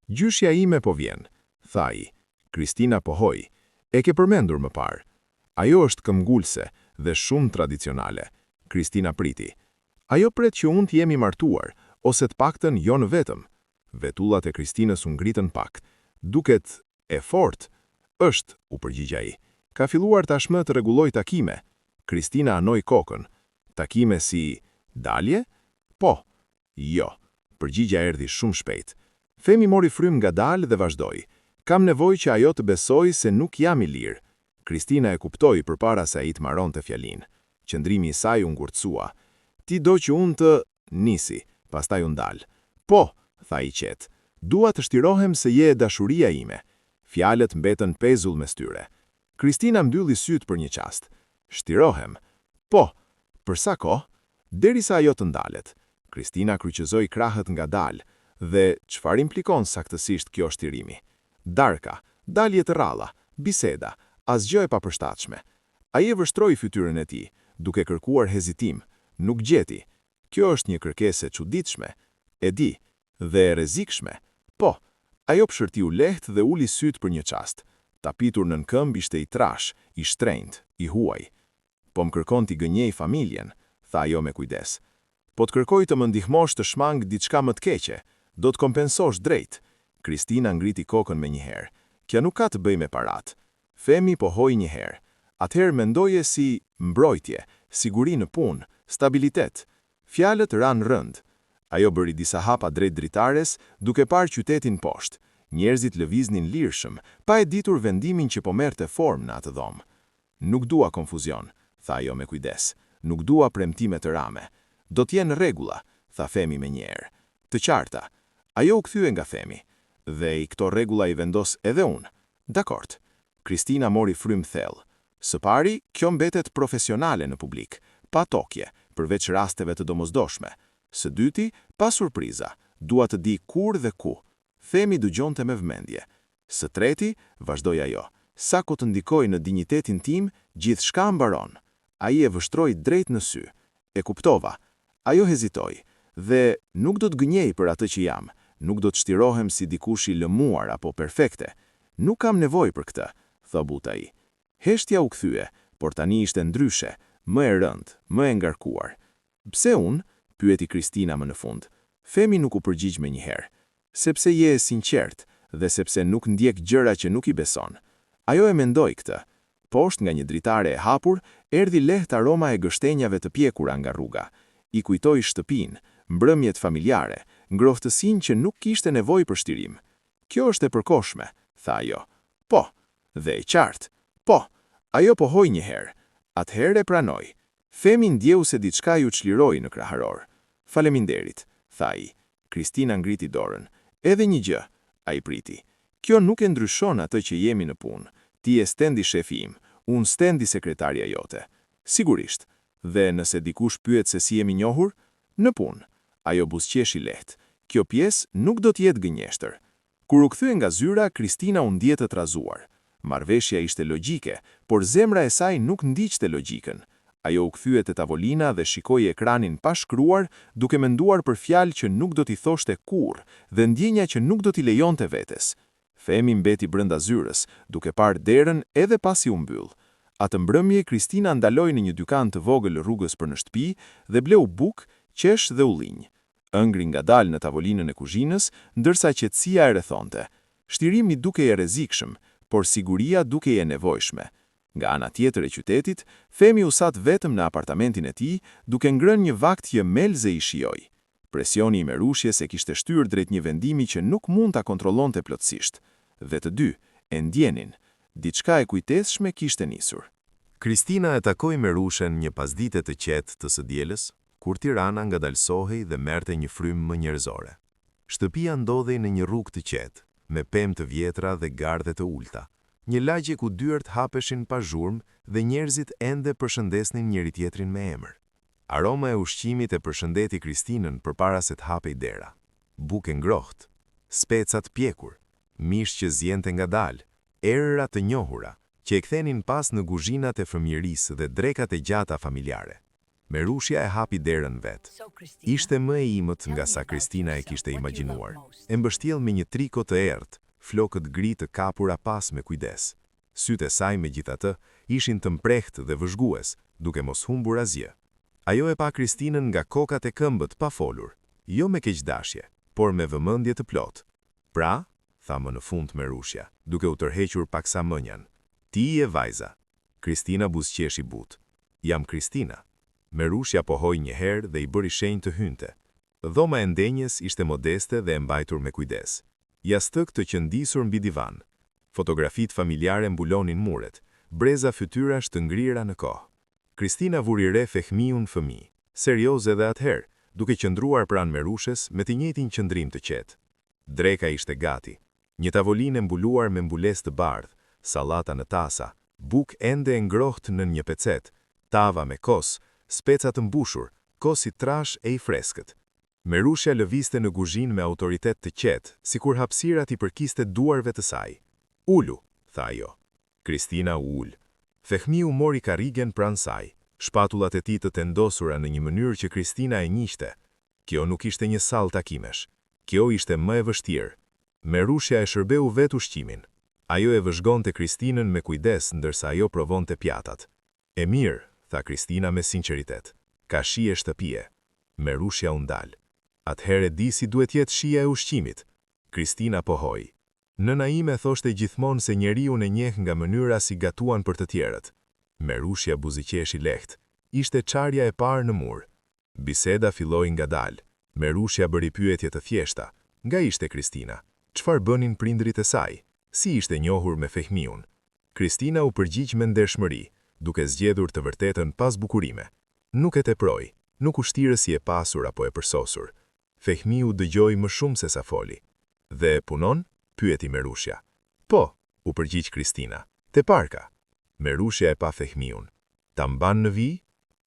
Gjyshja ime po vjen, tha ai. Kristina pohoi. E ke përmendur më parë. Ajo është këmbgulse dhe shumë tradicionale. Kristina priti. Ajo pret që unë të jemi martuar, ose të paktën jo në vetëm. Vetullat e Kristinës u ngritën pak. Duket e fortë. Është, u përgjigja ai. Ka filluar tashmë të rregulloj takime. Kristina anoi kokën. Takime si dalje? Po. Jo. Përgjigja erdhi shumë shpejt. Femi mori frym ngadalë dhe vazhdoi. Kam nevojë që ajo të besojë se nuk jam i lirë. Kristina e kuptoi përpara se ai të mbaronte fjalinë. Qëndrimi i saj u ngurtësua. Ti do që unë të nisi, pastaj u ndal. Po, tha i qetë. Dua të shtirohem se je e dashuria ime. Fjalët mbetën pezull mes tyre. Kristina mbylli syt për një çast. Shtirohem. Po, për sa kohë? Derisa ajo të ndalet. Kristina kryqëzoi krahët ngadalë. Dhe çfarë implikon saktësisht kjo shtirimi? Darka, dalje të rralla, biseda, asgjë e papërshtatshme. Ai e vështroi fytyrën e tij, duke kërkuar hezitim. Nuk gjeti. Kjo është një kërkesë e çuditshme. E di, dhe e rrezikshme. Po, ajo pshërtiu lehtë dhe uli syt për një çast. Tapitur nën këmbë ishte i trash, i shtrenjtë, i huaj. Po më kërkon t'i gënjej familjen, tha ajo me kujdes. Po të kërkoj të më ndihmosh të shmang diçka më të keqe, do të kompensosh drejt. Kristina ngriti kokën me njëherë. Kja nuk ka të bëj me parat. Femi pohoi njëherë. Atëherë mendoje si mbrojtje, siguri në punë, stabilitet. Fjalët ranë rënd. Ajo bëri disa hapa drejt dritares, duke parë qytetin poshtë. Njerëzit lëviznin lirshëm, pa e ditur vendimin që po merrte formë në atë dhomë. Nuk dua konfuzion, tha ajo me kujdes. Nuk dua premtime të rame. Do t'jenë rregulla, tha Femi me njerë. Të qarta. Ajo u kthye nga Femi. Dhe i këto rregulla i vendos edhe unë. Dakord. Kristina mori frym thellë. Së pari, kjo mbetet profesionale në publik, pa tokje, përveç rasteve të domosdoshme. Së dyti, pa surpriza, dua të di kur dhe ku. Femi dëgjonte me vëmendje. Së treti, vazhdoi ajo, sa ko të ndikoj në dinjitetin tim, gjithçka mbaron. Ai e vështroi drejt në sy. E kuptova. Ajo hezitoi. Dhe nuk do të gënjej për atë që jam. Nuk do të shtirohem si dikush i lëmuar apo perfekte. Nuk kam nevojë për këtë, tha buta ai. Heshtja u kthye, por tani ishte ndryshe, më e rëndë, më e ngarkuar. Pse unë? Pyeti Kristina më në fund. Femi nuk u përgjigj menjëherë. Sepse je e sinqert dhe sepse nuk ndjek gjëra që nuk i beson. Ajo e mendoi këtë. Poshtë nga një dritare e hapur, erdhi lehtë aroma e gështenjave të pjekura nga rruga. I kujtoi shtëpinë, mbrëmjet familjare, ngrohtësinë që nuk kishte nevojë për shtirim. Kjo është e përkohshme, tha ajo. Po, dhe e qartë. Po, ajo pohoi njëherë. Atëherë e pranoi. Femi ndjeu se diçka ju çliroi në kraharor. Faleminderit, tha ai. Kristina ngriti dorën. Edhe një gjë, ai priti. Kjo nuk e ndryshon atë që jemi në punë. Ti je stendi shefi im, unë stendi sekretarja jote. Sigurisht. Dhe nëse dikush pyet se si jemi njohur, në punë. Ajo buzëqeshi lehtë. Kjo pjesë nuk do të jetë gënjeshtër. Kur u kthye nga zyra, Kristina u ndje të trazuar. Marrveshja ishte logjike, por zemra e saj nuk ndiqte logjikën. Ajo u kthye te tavolina dhe shikoi ekranin pa shkruar, duke menduar për fjalë që nuk do t'i thoshte kurrë dhe ndjenja që nuk do t'i lejonte vetes. Femi mbeti brenda zyrës, duke parë derën edhe pasi u mbyll. Atë mbrëmje Kristina ndaloi në një dyqan të vogël rrugës për në shtëpi dhe bleu bukë, qesh dhe ullinj. Ëngri ngadalë në tavolinën e kuzhinës, ndërsa qetësia e rrethonte. Shtirimi dukej e rrezikshëm, por siguria dukej e nevojshme. Nga ana tjetër e qytetit, Femi u sat vetëm në apartamentin e tij, duke ngrënë një vakt që melze i shijoi. Presioni i merushjes e kishte shtyrë drejt një vendimi që nuk mund ta kontrollonte plotësisht. Dhe të dy e ndjenin. Diçka e kujtesshme kishte nisur. Kristina e takoi Merushen një pasdite të qetë të së dielës, kur Tirana ngadalsohej dhe merrte një frymë më njerëzore. Shtëpia ndodhej në një rrugë të qetë, me pemë të vjetra dhe gardhe të ulta. Një lagje ku dyert hapeshin pa zhurmë dhe njerëzit ende përshëndesnin njëri tjetrin me emër. Aroma e ushqimit e përshëndeti Kristinën përpara se të hapej dera. Bukë ngrohtë, speca të pjekur, mish që zjente ngadalë, erëra të njohura, që e kthenin pas në kuzhinat e fëmijërisë dhe drekat e gjata familjare. Merushja e hapi derën vetë. Ishte më e imët nga sa Kristina e kishte imagjinuar. E mbështjell me një triko të errët, flokët gri të kapura pas me kujdes. Sytë e saj megjithatë ishin të mprehtë dhe vëzhgues, duke mos humbur asgjë. Ajo e pa Kristinën nga kokat e këmbët pa folur, jo me keqdashje, por me vëmendje të plotë. Pra, tha më në fund Merushja, duke u tërhequr paksa mënjan. Ti je vajza. Kristina buzëqeshi butë. Jam Kristina. Merushja pohoi një herë dhe i bëri shenjë të hynte. Dhoma e ndenjes ishte modeste dhe e mbajtur me kujdes. Jastëk të qëndisur mbi divan. Fotografitë familjare mbulonin muret, breza fytyrash të ngrira në kohë. Kristina vuri re fëmijën fëmijë, serioz edhe atëherë, duke qëndruar pranë Merushes me të njëjtin qëndrim të qetë. Dreka ishte gati. Një tavolinë e mbuluar me mbulesë të bardhë, sallata në tasa, bukë ende e ngrohtë në një pecet, tava me kos, speca të mbushur, kosi trash e i freskët. Merushja lëviste në kuzhinë me autoritet të qetë, sikur hapësirat i përkiste duarve të saj. Ulu, tha ajo. Kristina u ul. Fëmiju mori karrigen pranë saj, shpatullat e tij të tendosura në një mënyrë që Kristina e njihte. Kjo nuk ishte një sallë takimesh. Kjo ishte më e vështirë. Merushja e shërbeu vetë ushqimin. Ajo e vëzhgonte Kristinën me kujdes ndërsa ajo provonte pjatat. E mirë, tha Kristina me sinqeritet. Ka shije shtëpie. Merushja u ndal. Atëherë di si duhet jetë shija e ushqimit. Kristina pohoi. Nëna ime thoshte gjithmonë se njeriu e njeh nga mënyra si gatuan për të tjerët. Merushja buzëqeshi lehtë. Ishte çarja e parë në mur. Biseda filloi ngadalë. Merushja bëri pyetje të thjeshta. Nga ishte Kristina? Çfarë bënin prindrit e saj? Si ishte njohur me fëmijën? Kristina u përgjigj me ndershmëri, duke zgjedhur të vërtetën pas bukurime. Nuk e teproi, nuk u shtirë si e pasur apo e përsosur. Fëmiu dëgjoi më shumë se sa foli. Dhe punon? Pyeti Merushja. Po, u përgjigj Kristina. Te parka. Merushja e pa fëmijën. Ta mban në vijë?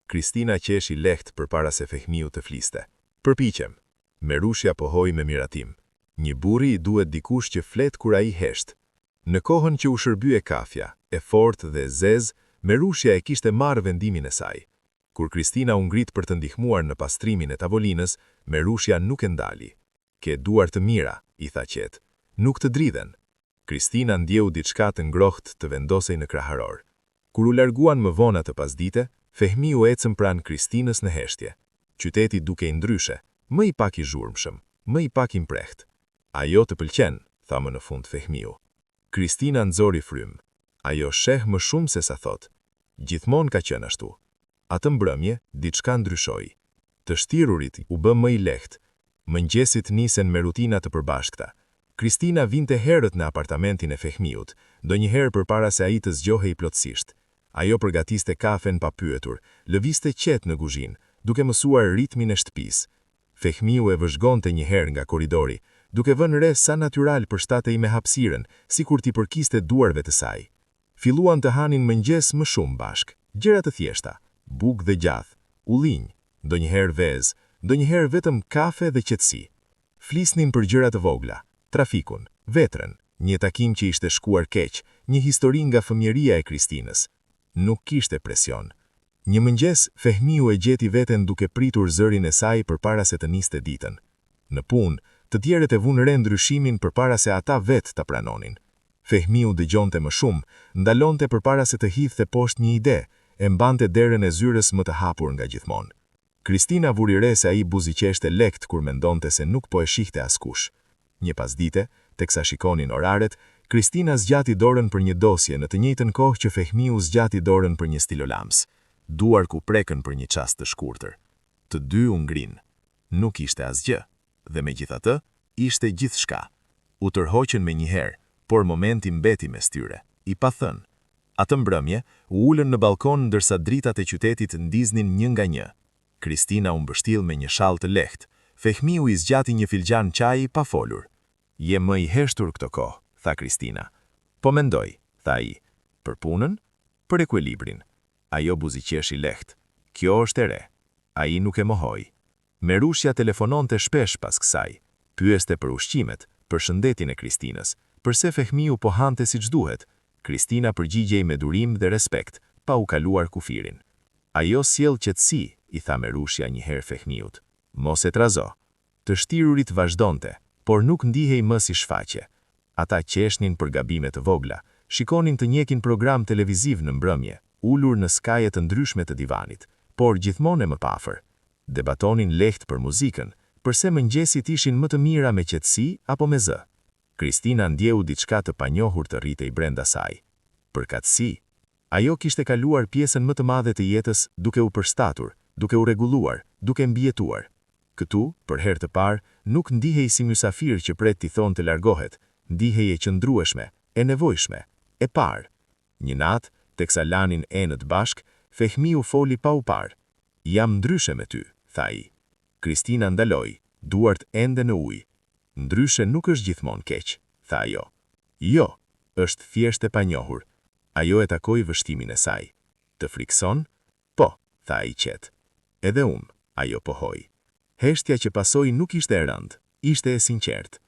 Kristina qeshi lehtë përpara se fëmiu të fliste. Përpiqem. Merushja pohoi me miratim. Një burri i duhet dikush që flet kur ai hesht. Në kohën që u shërbye kafja, e fortë dhe zez, Merushja e kishte marrë vendimin e saj. Kur Kristina u ngrit për të ndihmuar në pastrimin e tavolinës, Merushja nuk e ndali. Ke duar të mira, i tha qetë. Nuk të dridhen. Kristina ndjeu diçka të ngrohtë të vendosej në kraharor. Kur u larguan më vonë atë pasdite, fëmiu ecën pranë Kristinës në heshtje. Qyteti dukej ndryshe, më i pak i zhurmshëm, më i pak i mprehtë. Ajo të pëlqen, tha më në fund fëmiu. Kristina nxori frym. Ajo sheh më shumë se sa thot. Gjithmonë ka qenë ashtu. Atë mbrëmje, diçka ndryshoi. Të shtirurit u bë më i lehtë. Mëngjesit nisen me rutina të përbashkëta. Kristina vinte herët në apartamentin e fëmijut, ndonjëherë përpara se ai të zgjohej plotësisht. Ajo përgatiste kafen pa pyetur, lëviste qetë në kuzhinë, duke mësuar ritmin e shtëpisë. Fëmiu e vëzhgonte një herë nga korridori, duke vënë re sa natyral përshtatej me hapësirën, sikur t'i përkiste duarve të saj. Filluan të hanin mëngjes më shumë bashk, gjëra të thjeshta, bukë dhe gjath, ullinj, ndonjëherë vezë, ndonjëherë vetëm kafe dhe qetësi. Flisnin për gjëra të vogla, trafikun, vetrën, një takim që ishte shkuar keq, një histori nga fëmijëria e Kristinës. Nuk kishte presion. Një mëngjes, fëmiu e gjeti veten duke pritur zërin e saj përpara se të niste ditën. Në punë, të tjerët e vunë re ndryshimin përpara se ata vetë ta pranonin. Fëmiu dëgjonte më shumë, ndalonte përpara se të hidhte poshtë një ide, e mbante derën e zyrës më të hapur nga gjithmonë. Kristina vuri re se ai buzëqeshte lekt kur mendonte se nuk po e shihte askush. Një pasdite, teksa shikonin oraret, Kristina zgjati dorën për një dosje në të njëjtën kohë që fëmiu zgjati dorën për një stilolams. Duar ku prekën për një çast të shkurtër. Të dy u ngrin. Nuk ishte asgjë, dhe megjithatë, ishte gjithçka. U tërhoqën me një herë, por momenti mbeti mes tyre, i pathën. Atë mbrëmje, u ulën në balkon ndërsa dritat e qytetit ndiznin një nga një. Kristina u mbështill me një shall të lehtë. Fëmiu i zgjati një filxhan çaji pa folur. Je më i heshtur këto kohë, tha Kristina. Po mendoj, tha ai. Për punën? Për ekuilibrin. Ajo buzëqeshi lehtë. Kjo është e re. Ai nuk e mohoi. Merushja telefononte shpesh pas kësaj. Pyeste për ushqimet, për shëndetin e Kristinës, Përse fehmiu po hante siç duhet, Kristina përgjigjej me durim dhe respekt, pa u kaluar kufirin. Ajo sjell qetësi, I tha me rushja një herë fehmiut. Mos e trazo. Të shtirurit vazhdonte, por nuk ndihej më si shfaqe. Ata qeshnin për gabime të vogla, shikonin të njekin program televiziv në mbrëmje, ulur në skaje të ndryshme të divanit, por gjithmonë e më pafër. Debatonin lehtë për muzikën, përse mëngjesit ishin më të mira me qetësi apo me zë. Kristina ndjeu diçka të panjohur të rritej brenda saj. Përkatësi, ajo kishte kaluar pjesën më të madhe të jetës duke u përshtatur, duke u rregulluar, duke mbijetuar. Këtu, për herë të parë, nuk ndihej si mysafir që pret t'i thonë të largohet, ndihej e qëndrueshme, e nevojshme, e parë. Një natë, teksa lanin enët bashk, fehmiu foli pa u parë. Jam ndryshe me ty, tha I. Kristina ndaloi, duart ende në ujë. Ndryshe nuk është gjithmonë keq, tha ajo. Jo, është thjesht e panjohur. Ajo e takoi vështimin e saj. Të frikson? Po, tha ai qetë. Edhe unë, ajo pohoi. Heshtja që pasoi nuk ishte e rëndë, ishte e sinqertë.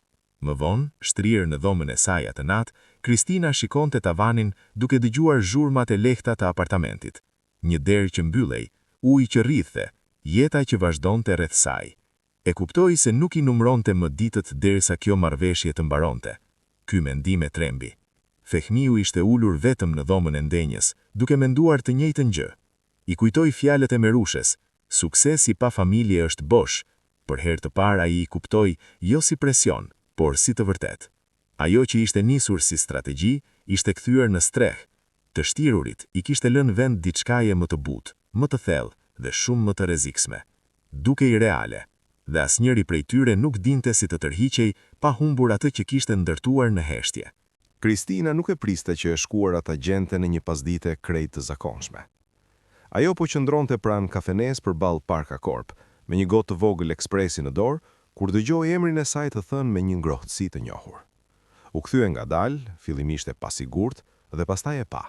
Më vonë, shtrirë në dhomën e saj atë natë, Kristina shikonte tavanin duke dëgjuar zhurmat e lehta të apartamentit. Një derë që mbyllej, ujë që rrithe, jeta që vazhdonte rreth saj. E kuptoi se nuk I numronte më ditët derisa kjo marrëveshje të mbaronte. Ky mendim e trembi. Fehmiu ishte ulur vetëm në dhomën e ndenjës, duke menduar të njëjtën gjë. I kujtoi fjalët e Merushes. Suksesi pa familje është bosh. Për herë të parë ai I kuptoi jo si presion, por si të vërtet. Ajo që ishte nisur si strategji, ishte kthyer në streh. Të shtirurit I kishte lënë vend diçkaje më të butë, më të thellë dhe shumë më të rrezikshme. Dukej reale, dhe asnjëri prej tyre nuk dinte si të tërhiqej pa humbur atë që kishte ndërtuar në heshtje. Kristina nuk e priste që e shkuar ata gjente në një pasdite krejt të zakonshme. Ajo po qëndronte pranë kafenes përballë Parka Korp, me një gotë të vogël ekspresi në dorë, kur dëgjoi emrin e saj të thënë me një ngrohtësi të njohur. U kthye ngadalë, fillimisht e pasigurt dhe pastaj e pa.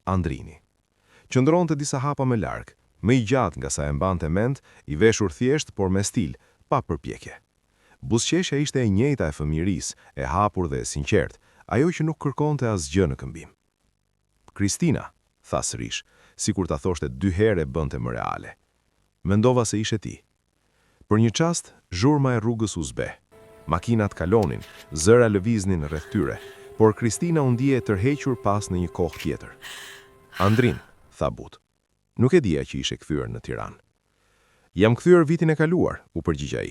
Andrini. Qëndronte disa hapa më larg, më I gjatë nga sa e mbante mend, I veshur thjesht por me stil, pa përpjekje. Buzëqeshja ishte e njëjta e fëmijërisë, e hapur dhe e sinqertë, ajo që nuk kërkonte asgjë në këmbim. Kristina, tha sërish, sikur ta thoshte 2 herë e bënte më reale. Mendova se ishe ti. Për një çast, zhurma e rrugës u zbe. Makinat kalonin, zëra lëviznin rreth tyre, por Kristina u ndje e tërhequr pas në një kohë tjetër. Andrin, tha but. Nuk e dija që ishe kthyer në Tiranë. Jam kthyer vitin e kaluar, u përgjigj ai.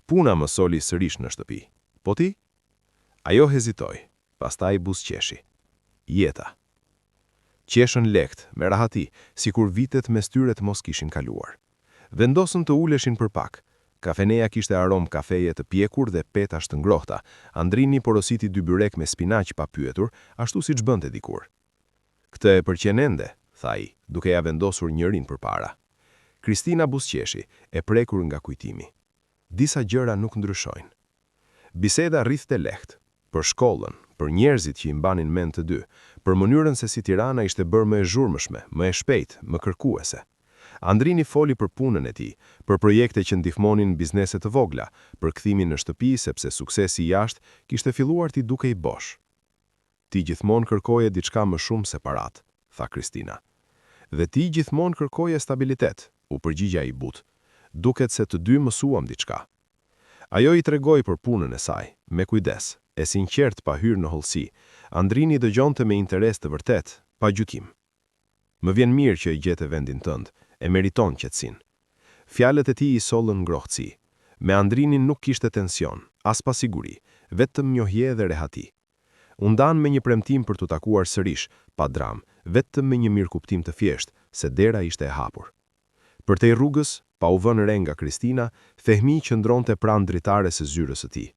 Puna më soli sërish në shtëpi. Po ti? Ajo hezitoi, pastaj buzëqeshi. Jeta. Qeshën lekt, me rahati, sikur vitet mes tyre të mos kishin kaluar. Vendosën të uleshin për pak. Kafeneja kishte aromë kafeje të pjekur dhe petash të ngrohta. Andrini porositi 2 byrek me spinaq pa pyetur, ashtu siç bënte dikur. Këtë e pëlqen ende, tha ai, duke ja vendosur njërin përpara. Kristina buzëqeshi, e prekur nga kujtimi. Disa gjëra nuk ndryshojnë. Biseda rrithte lehtë, për shkollën, për njerëzit që I mbanin mend të dy, për mënyrën se si Tirana ishte bërë më e zhurmëshme, më e shpejtë, më kërkuese. Andrini foli për punën e tij, për projekte që ndihmonin biznese të vogla, për kthimin në shtëpi sepse suksesi I jashtë kishte filluar t'i dukej bosh. Ti gjithmonë kërkoje diçka më shumë separat, tha Kristina. Dhe ti gjithmonë kërkoje stabilitet, u përgjigja I but. Duket se të dy mësuam diçka. Ajo I tregoi për punën e saj, me kujdes, e sinqert pa hyrë në hollësi. Andrini dëgjonte me interes të vërtet, pa gjykim. Më vjen mirë që I gjete vendin tënd, e meriton qetësinë. Fjalët e tij I sollën ngrohtësi. Me Andrinin nuk kishte tension, as pasiguri, vetëm njohje dhe rehati. U ndan me një premtim për t'u takuar sërish, pa dram, vetëm me një mirëkuptim të thjeshtë, se dera ishte e hapur. Përtej rrugës, pa u vënë re nga Kristina, Fehmi qëndronte pranë dritares së zyrës së tij.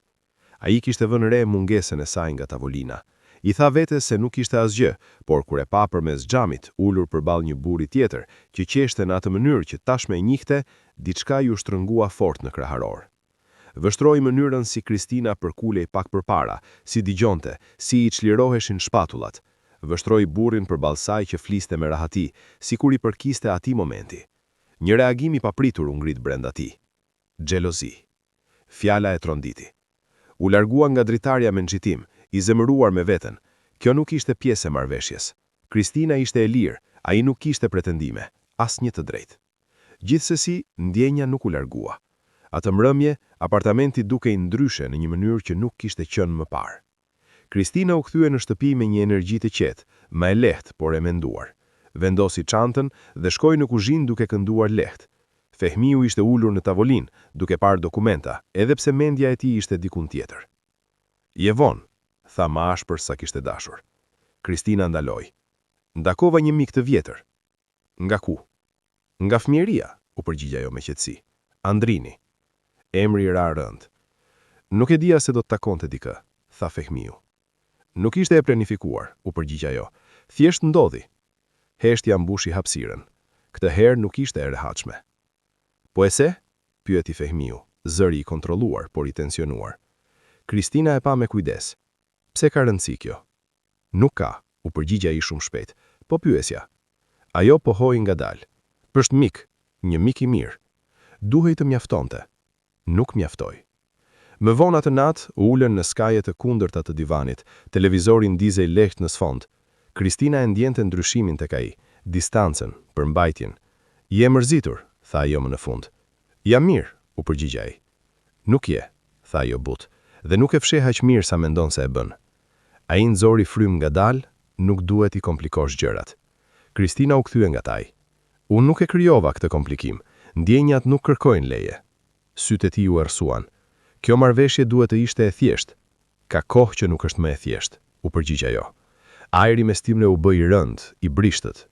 Ai kishte vënë re mungesën e saj nga tavolina. I tha vetes se nuk ishte asgjë, por kur e pa përmes xhamit, ulur përballë një burri tjetër, që qeshte në atë mënyrë që tashmë e njihte, diçka ju shtrëngua fort në kraharor. Vështroi mënyrën si Kristina përkulej pak përpara, si dëgjonte, si I çliroheshin shpatullat. Vështroi burrin përballë saj që fliste me rahati, sikur I përkiste atij momenti. Një reagim I papritur u ngrit brenda tij. Xhelozi. Fjala e tronditi. U largua nga dritarja me nxitim, i zemëruar me veten. Kjo nuk ishte pjesë e marrëveshjes. Kristina ishte e lirë, ai nuk kishte pretendime, asnjë të drejtë. Gjithsesi, ndjenja nuk u largua. Atë mbrëmje, apartamenti dukej ndryshe në një mënyrë që nuk kishte qenë më parë. Kristina u kthye në shtëpi me një energji të qetë, më e lehtë por e menduar. Vendosi çantën dhe shkoi në kuzhinë duke kënduar lehtë. Fehmiu ishte ulur në tavolinë, duke parë dokumenta, edhe pse mendja e tij ishte diku tjetër. "Je vonë," tha më ashpër sa kishte dashur. Kristina ndaloi. "Ndakova një mik të vjetër." "Nga ku?" "Nga fëmijëria," u përgjigj ajo me qetësi. "Andrini." Emri i ra rënd. "Nuk e dija se do të takonte dikë," tha Fehmiu. "Nuk ishte e planifikuar," u përgjigj ajo. "Thjesht ndodhi." Heshtja mbushi hapësirën. Këtë herë nuk ishte e rehatshme. "Po e se?" pyeti Fehmiu, zëri i kontrolluar, por i tensionuar. Kristina e pa me kujdes. "Pse ka rëndësi kjo?" "Nuk ka," u përgjigja ai shumë shpejt. "Po pyesja." Ajo pohoi ngadalë. "Është mik, një mik i mirë. Duhej të mjaftonte." "Nuk mjaftoi." Më vonë atë natë, u ulën në skaje të kundërta të divanit, televizori ndizej lehtë në sfond. Kristina e ndjente ndryshimin tek ai, distancën, përmbajtjen. "Je mërzitur," tha ajo më në fund. "Jam mirë," u përgjigj ai. "Nuk je," tha ajo but, dhe nuk e fsheh aq mirë sa mendon se e bën. Ai nxori frym ngadalë, nuk duhet i komplikosh gjërat. Kristina u kthye nga taj. "Unë nuk e krijova këtë komplikim, ndjenjat nuk kërkojnë leje." Sytë e tij u errësuan. "Kjo marrëveshje duhet të ishte e thjeshtë." "Ka kohë që nuk është më e thjeshtë," u përgjigj ajo. Ajri mes tyre u bë i rënd, i brishtët.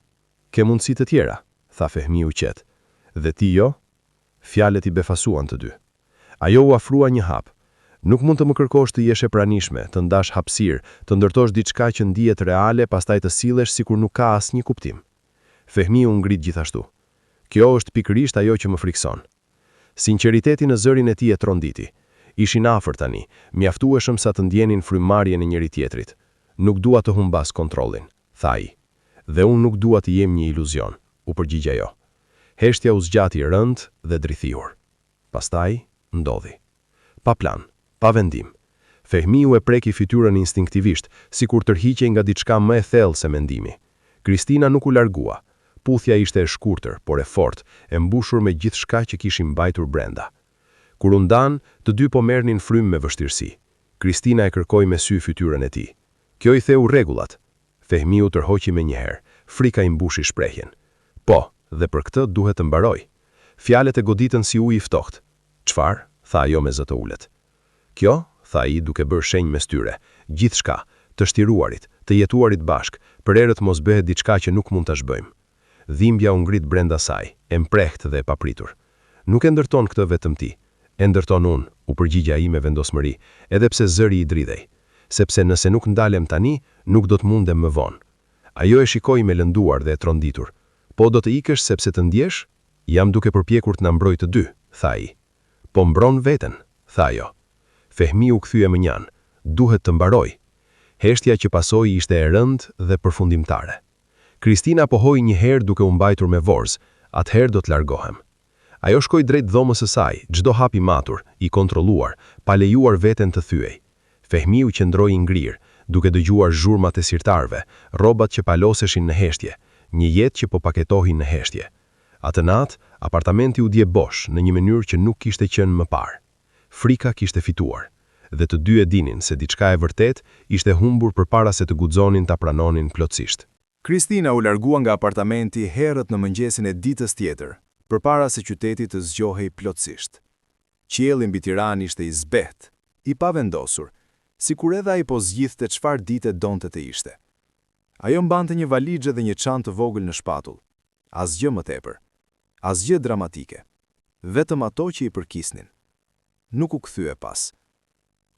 "Ke mundësi të tjera," tha Fehmiu qetë. "Dhe ti jo?" Fjalët i befasuan të dy. Ajo u afrua një hap. "Nuk mund të më kërkosh të jesh e pranishme, të ndash hapësirë, të ndërtosh diçka që ndihet reale, pastaj të sillesh sikur nuk ka asnjë kuptim." Fehmiu ngrit gjithashtu. "Kjo është pikërisht ajo që më frikson." Sinqeriteti në zërin e tij e tronditi. Ishin afër tani, mjaftueshëm sa të ndjenin frymëmarrjen e njëri tjetrit. "Nuk dua të humbas kontrollin," tha ai. "Dhe unë nuk dua të jem një iluzion," u përgjigj ajo. Heshtja u zgjati rënd dhe drithiur. Pastaj ndodhi. Pa plan, pa vendim. Fehmiu e preki fytyrën instinktivisht, sikur tërhiqej nga diçka më e thellë se mendimi. Kristina nuk u largua. Puthja ishte e shkurtër, por e fortë, e mbushur me gjithçka që kishin mbajtur brenda. Kur u ndan, të dy po merrnin frymë me vështirësi. Kristina e kërkoi me sy fytyrën e tij. "Kjo i theu rregullat." Fehmiu tërhoqi menjëherë, frika i mbushi shprehjen. "Po, dhe për këtë duhet të mbaroj." Fjalët e goditën si ujë i ftohtë. "Çfarë?" tha ajo me zë të ulët. "Kjo," tha ai duke bërë shenjë mes tyre, "gjithçka, të shtiruarit, të jetuarit bashk, për herët mos bëhet diçka që nuk mund ta zhbëjmë." Dhimbja u ngrit brenda saj, e mprehtë dhe e papritur. "Nuk e ndërton këtë vetëm ti, e ndërton unë," u përgjigja ai me vendosmëri, edhe pse zëri i dridhej. "Sepse nëse nuk ndalem tani, nuk do të mundem më vonë." Ajo e shikoi me lënduar dhe e tronditur. "Po do të ikësh sepse të ndjesh?" "Jam duke përpjekur të na mbroj të dy," tha ai. "Po mbron veten," tha ajo. Fehmiu u kthye më njan. "Duhet të mbaroj." Heshtja që pasoi ishte e rëndë dhe përfundimtare. Kristina pohoi një herë duke u mbajtur me vorz, atëherë do të largohem. Ajo shkoi drejt dhomës së saj, çdo hap i matur, i kontrolluar, pa lejuar veten të thyej. Fehmiu qëndroi i ngrirë, duke dëgjuar zhurmat e sirtarëve, rrobat që paloseshin në heshtje, një jetë që po paketohin në heshtje. Atë natë, apartamenti u dje bosh në një mënyrë që nuk kishte qenë më parë. Frika kishte fituar, dhe të dy e dinin se diçka e vërtet ishte humbur përpara se të guxonin ta pranonin plotësisht. Kristina u largua nga apartamenti herët në mëngjesin e ditës tjetër, përpara se qyteti të zgjohej plotësisht. Qielli mbi Tiranë ishte i zbehtë, i pavendosur, sikur edhe ai po zgjidhte çfarë dite donte të ishte. Ajo mbante një valixhe dhe një çantë të vogël në shpatull. Asgjë më tepër, asgjë dramatike, vetëm ato që i përkisnin. Nuk u kthye pas.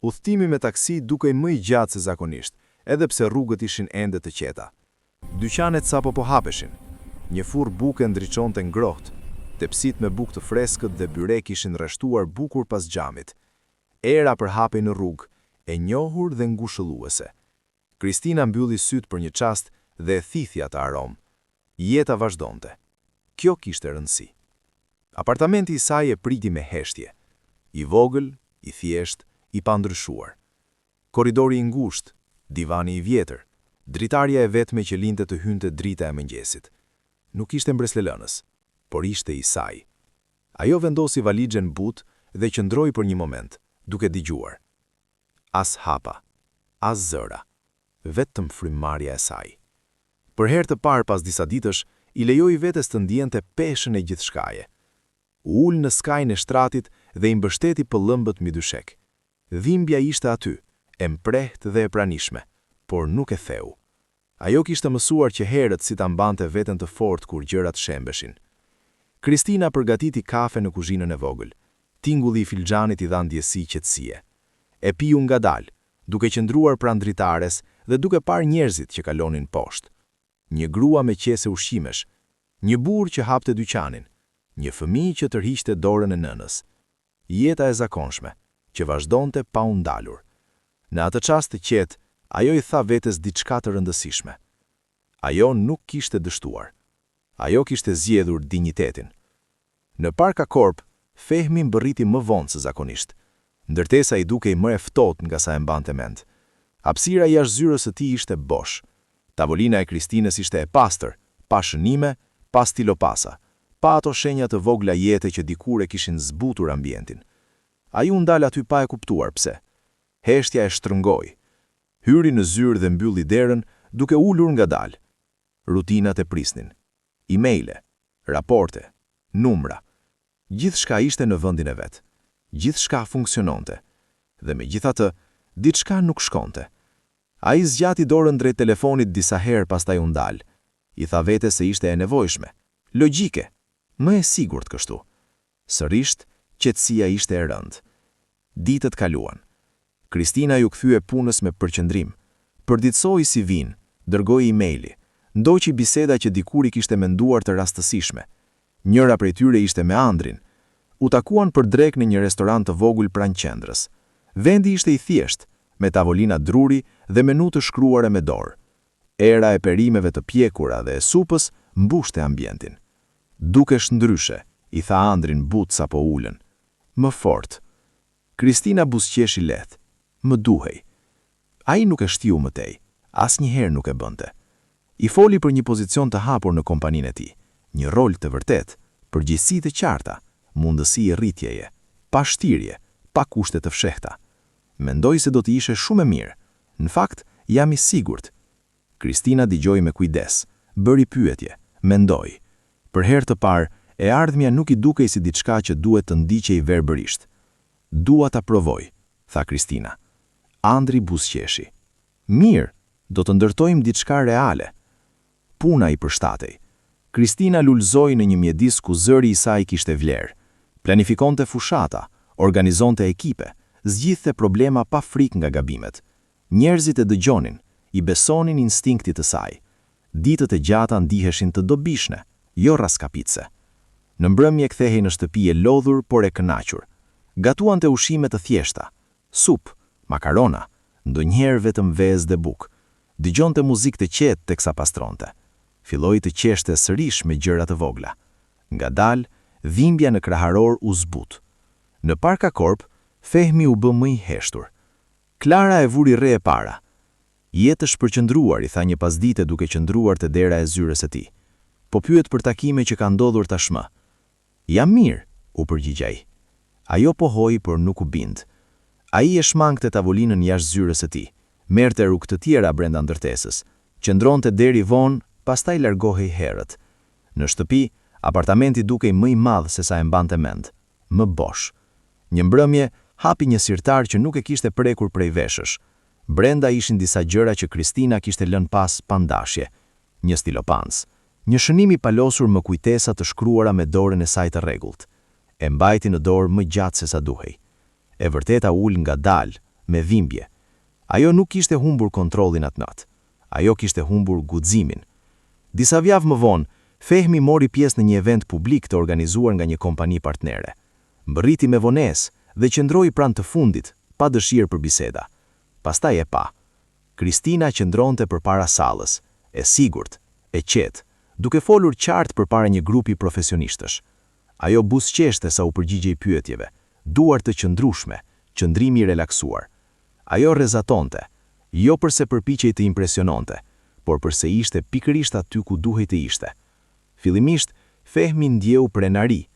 Udhtimi me taksi dukej më i gjatë se zakonisht, edhe pse rrugët ishin ende të qeta. Dyqanet sapo po hapeshin. Një furrë buke ndriçonte ngrohtë, tepsit me bukë të freskët dhe byrek ishin rreshtuar bukur pas xhamit. Era përhapej në rrugë, e njohur dhe ngushëlluese. Kristina mbylli sytë për një çast dhe e thithi atë aromë. Jeta vazhdonte. Kjo kishte rëndësi. Apartamenti i saj e priti me heshtje. I vogël, i thjesht, i pandryshuar. Korridori i ngushtë, divani i vjetër, dritarja e vetme që linte të hynte drita e mëngjesit. Nuk ishte mbreslelënës, por ishte i saj. Ajo vendosi valixhen butë dhe qëndroi për një moment, duke dëgjuar. As hapa, as zëra, vetëm frymëmarrja e saj. Për herë të parë pas disa ditësh, i lejoi vetes të ndjente peshën e gjithçkaje. U ul në skajin e shtratit dhe i mbështeti pëllëmbët mbi dyshek. Dhimbja ishte aty, e mprehtë dhe e pranishme, por nuk e theu. Ajo kishte mësuar që herët si ta mbante veten të fortë kur gjërat shembeshin. Kristina përgatiti kafe në kuzhinën e vogël. Tingulli i filxhanit i dha ndjesi qetësie. E piu ngadalë, duke qëndruar pranë dritares dhe duke parë njerëzit që kalonin poshtë. Një grua me qese ushqimesh, një burr që hapte dyqanin, një fëmijë që tërhiqte dorën e nënës. Jeta e zakonshme, që vazhdonte pa u ndalur. Në atë çast të qetë, ajo i tha vetes diçka të rëndësishme. Ajo nuk kishte dështuar. Ajo kishte zgjedhur dinjitetin. Në Parka Korp, Fehmi mbërriti më vonë se zakonisht. Ndërtesa i dukej më e ftohtë nga sa e mbante mend. Hapësira jashtë zyrës së tij ishte bosh. Tavolina e Kristinës ishte e pastër, pa shënime, pa stilopasa, pa ato shenja të vogla jete që dikur e kishin zbutur ambientin. Ai u ndal aty pa e kuptuar pse. Heshtja e shtrëngoi. Hyri në zyrë dhe mbylli derën, duke ulur ngadalë. Rutinat e prisnin. Emaile, raporte, numra. Gjithçka ishte në vendin e vet. Gjithçka funksiononte. Dhe megjithatë, diçka nuk shkonte. Ai zgjati dorën drejt telefonit disa herë pastaj u ndal. I tha vetes se ishte e nevojshme, logjike, më e sigurt kështu. Sërish, qetësia ishte e rëndë. Ditët kaluan. Kristina ju kthye punës me përqendrim. Përditësoi CV-n, dërgoi emaili, ndoqi biseda që dikur i kishte menduar të rastësishme. Njëra prej tyre ishte me Andrin. U takuan për drek në një restorant të vogël pranë qendrës. Vendi ishte i thjeshtë, me tavolina druri dhe menu të shkruara me dorë. Era e perimeve të pjekura dhe e supës mbushte ambientin. Dukesh ndryshe, i tha Andrin but sapo ulën. Më fort. Kristina buzëqeshi lehtë. Më duhej. Ai nuk e shtiu mëtej, asnjëherë nuk e bënte. I foli për një pozicion të hapur në kompaninë e tij, një rol të vërtet, përgjegjësi të qarta, mundësi e rritjeje, pa shtirje, pa kushte të fshehta. Mendoj se do të ishe shumë e mirë. Në fakt, jam i sigurt. Kristina dëgjoi me kujdes, bëri pyetje, mendoi. Për herë të parë, e ardhmja nuk i dukej si diçka që duhet të ndiqej verbërisht. Dua ta provoj, tha Kristina. Andri buzëqeshi. Mirë, do të ndërtojmë diçka reale. Puna i përshtatej. Kristina lulëzoi në një mjedis ku zëri i saj kishte vlerë. Planifikonte fushata, organizonte ekipe, zgjidhte problema pa frikë nga gabimet. Njerëzit e dëgjonin, i besonin instinktit të saj. Ditët e gjata ndiheshin të dobishme, jo raskapitse. Në mbrëmje kthehej në shtëpi e lodhur por e kënaqur. Gatuante ushqime të thjeshta, supë, makarona, ndonjëherë vetëm vezë dhe bukë. Dëgjonte muzikë të qetë teksa pastronte. Filloi të qeshte sërish me gjëra të vogla. Ngadalë, dhimbja në kraharor u zbut. Në Parka Korp, Fehmi u bë më i heshtur. Klara e vuri re e para. Jetë shpërqendruar, i tha një pasdite duke qëndruar te dera e zyrës së tij. Po pyet për takime që ka ndodhur tashmë. Jam mirë, u përgjigj ai. Ajo pohoi por nuk u bind. Ai e shmangte tavolinën jashtë zyrës së tij. Merrte rrugë të tjera brenda ndërtesës. Qëndronte deri vonë, pastaj largohej herët. Në shtëpi, apartamenti dukej më i madh se sa e mbante mend, më bosh. Një mbrëmje hapi një sirtar që nuk e kishte prekur prej veshësh. Brenda ishin disa gjëra që Kristina kishte lënë pas pandashje. Një stilopans. Një shënim i palosur më kujtesa të shkruara me dorën e saj të rregullt. E mbajti në dorë më gjatë se sa duhej. E vërteta ul ngadalë, me dhimbje. Ajo nuk kishte humbur kontrollin atë natë. Ajo kishte humbur guximin. Disa vjavë më vonë, Fehmi mori pjesë në një event publik të organizuar nga një kompani partnere. Mbërriti me vonesë dhe qëndroi pranë të fundit, pa dëshirë për biseda. Pastaj e pa. Kristina qëndronte përpara sallës, e sigurt, e qetë, duke folur qartë përpara një grupi profesionishtësh. Ajo buzëqeshte sa u përgjigjej pyetjeve, duar të qëndrueshme, qëndrimi i relaksuar. Ajo rrezatonte, jo përse përpiqej të impresiononte, por përse ishte pikërisht aty ku duhej të ishte. Fillimisht, Fehmi ndjeu prenari,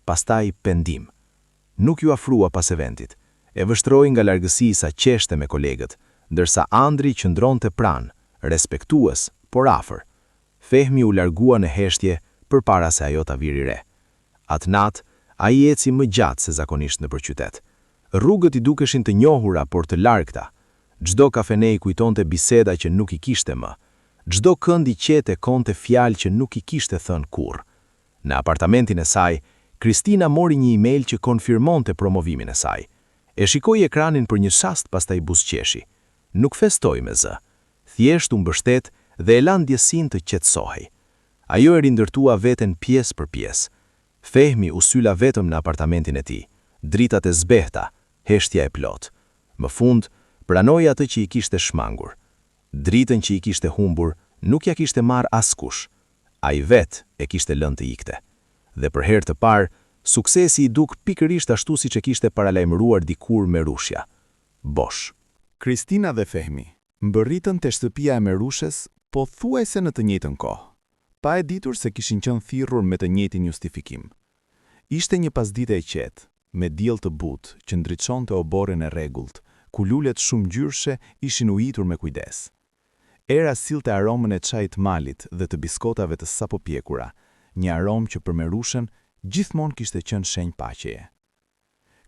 pastaj pendim. Nuk ju afrua pas eventit, e vështroi nga largësi sa qeshte me kolegët, ndërsa Andri qëndronte pranë, respektues, por afër. Fehmi u largua në heshtje përpara se ajo ta viri re. Atë natë, ai eci më gjatë se zakonisht nëpër qytet. Rrugët i dukeshin të njohura por të largta. Çdo kafene i kujtonte biseda që nuk i kishte më. Çdo kënd i qete konte fjalë që nuk i kishte thënë kurrë. Në apartamentin e saj, Kristina mori një email që konfirmonte promovimin e saj. E shikoi ekranin për një çast pastaj buzëqeshi. Nuk festoi me zë. Thjesht u mbështet dhe e la ndjesinë të qetësohej. Ajo e rindërtua veten pjesë për pjesë. Fehmi u syla vetëm në apartamentin e tij. Dritat e zbehta, heshtja e plot. Më fund, pranoi atë që i kishte shmangur. Dritën që i kishte humbur nuk ja kishte marrë askush. Ai vet e kishte lënë të ikte. Dhe për herë të parë, suksesi i duk pikërisht ashtu siç e kishte paralajmëruar dikur Merushja. Bosh. Kristina dhe Fehmi mbërritën te shtëpia e Merushes, po thuajse në të njëjtën kohë, pa e ditur se kishin qenë thirrur me të njëjtin justifikim. Ishte një pasdite e qetë, me diell të butë që ndriçonte oborrin e rregullt, ku lulet shumë ngjyrshe ishin ujitur me kujdes. Era sillte aromën e çajit malit dhe të biskotave të sapo pjekura, një aromë që për Merushën gjithmonë kishte qenë shenjë paqeje.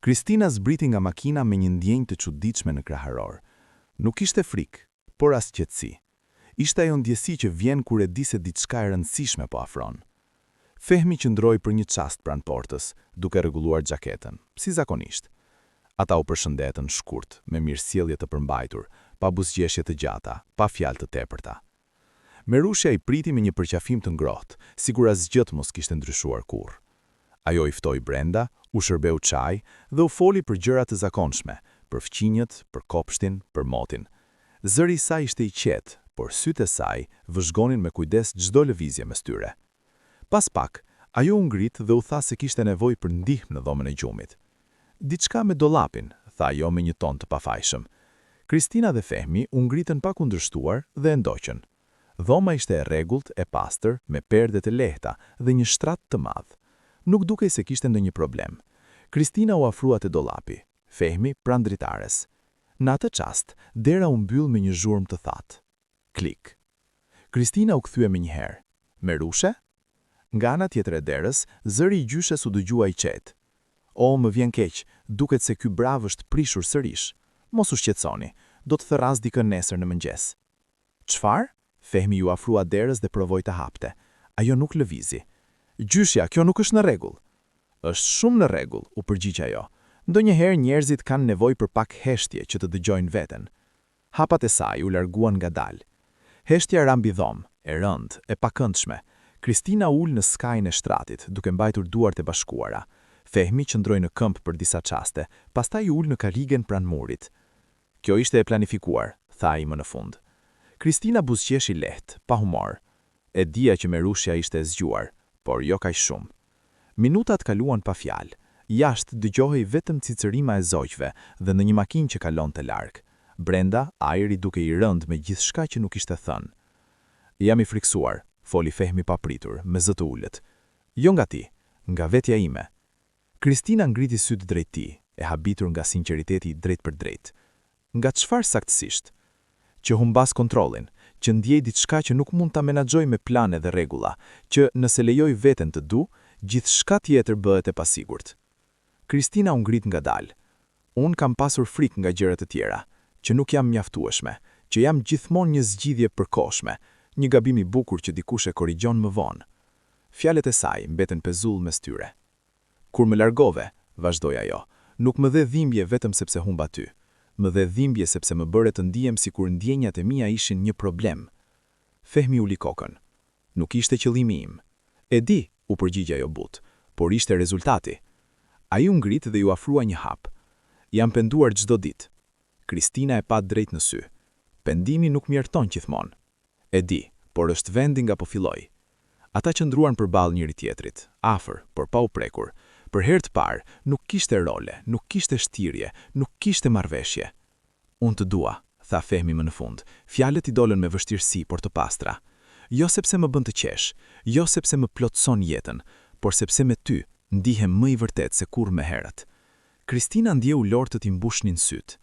Kristina zbriti nga makina me një ndjenjë të çuditshme në kraharor. Nuk ishte frikë, por as qetësi. Ishte ajo ndjesi që vjen kur e di se diçka e rëndësishme po afron. Fehmi qëndroi për një çast pranë portës, duke rregulluar xhaketën, si zakonisht. Ata u përshëndetën shkurt, me mirësjellje të përmbajtur, pa buzëqeshje të gjata, pa fjalë të tepërta. Merushja i priti me një përqafim të ngrohtë, sikur asgjë mos kishte ndryshuar kurrë. Ajo i ftoi brenda, u shërbeu çaj dhe u foli për gjëra të zakonshme, për fqinjët, për kopshtin, për motin. Zëri i saj ishte i qetë, por sytë e saj vëzhgonin me kujdes çdo lëvizje mes tyre. Pas pak, ajo u ngrit dhe u tha se kishte nevojë për ndihmë në dhomën e gjumit. Diçka me dollapin, tha ajo me një ton të pafajshëm. Kristina dhe Fehmi u ngritën pa kundërshtuar dhe e ndoqën. Dhoma ishte e rregullt, e pastër, me perde të lehta dhe një shtrat të madh. Nuk dukej se kishte ndonjë problem. Kristina u afrua te dollapi, Fehmi pranë dritares. Në atë çast, dera u mbyll me një zhurmë të thatë. Klik. Kristina u kthye menjëherë. Merushe? Nga ana tjetër e derës, zëri i gjyshes u dëgjua i qetë. O, më vjen keq, duket se ky brav është prishur sërish. Mos u shqetësoni, do të thërras dikën nesër në mëngjes. Çfarë? Fehmi ju afrua derës dhe provoi të hapte. Ajo nuk lëvizi. Gjyshja, kjo nuk është në rregull. Është shumë në rregull, u përgjigj ajo. Ndonjëherë njerëzit kanë nevojë për pak heshtje që të dëgjojnë veten. Hapat e saj u larguan ngadalë. Heshtja ra mbi dhomë, e rëndë, e pakëndshme. Kristina ul në skajin e shtratit, duke mbajtur duart e bashkuara. Fehmi qëndroi në këmbë për disa çaste, pastaj ul në karrigen pranë murit. Kjo ishte e planifikuar, tha ai më në fund. Kristina buzëqeshi lehtë, pa humor. E dija që Merushja ishte e zgjuar, por jo kaq shumë. Minutat kaluan pa fjalë. Jashtë dëgjohej vetëm cicërima e zogjve dhe në një makinë që kalonte larg. Brenda, ajri duke i rënd me gjithçka që nuk ishte thënë. Jam i friksuar, foli Fehmi papritur, me zë të ulët. Jo nga ti, nga vetja ime. Kristina ngriti sytë drejt tij, e habitur nga sinqeriteti drejt për drejt. Nga çfarë saktësisht? Që humbas kontrollin, që ndjej diçka që nuk mund ta menaxhoj me plane dhe rregulla, që nëse lejoj veten të du, gjithçka tjetër bëhet e pasigurt. Kristina u ngrit ngadalë. Unë kam pasur frikë nga gjërat e tjera, që nuk jam mjaftueshme, që jam gjithmonë një zgjidhje përkohshme, një gabim i bukur që dikush e korrigjon më vonë. Fjalët e saj mbeten pezull mes tyre. Kur më largove, vazhdoi ajo, nuk më dhe dhimbje vetëm sepse humba ty. Më dhe dhimbje sepse më bëre të ndihem sikur ndjenjat e mia ishin një problem. Fehmi uli kokën. Nuk ishte qëllimi im. E di, u përgjigja ajo butë, por ishte rezultati. Ai u ngrit dhe ju afrua një hap. Jam penduar çdo ditë. Kristina e pa drejt në sy. Pendimi nuk mjafton gjithmonë. E di, por është vendi nga po filloi. Ata qëndruan përballë njëri tjetrit, afër, por pa u prekur. Për herë të parë, nuk kishte role, nuk kishte shtirje, nuk kishte marrëveshje. Unë të dua, tha Fehmi më në fund. Fjalët i dolën me vështirësi, por të pastra. Jo sepse më bën të qesh, jo sepse më plotson jetën, por sepse me ty ndihem më i vërtet se kur më herët. Kristina ndjeu lortët i mbushnin syt.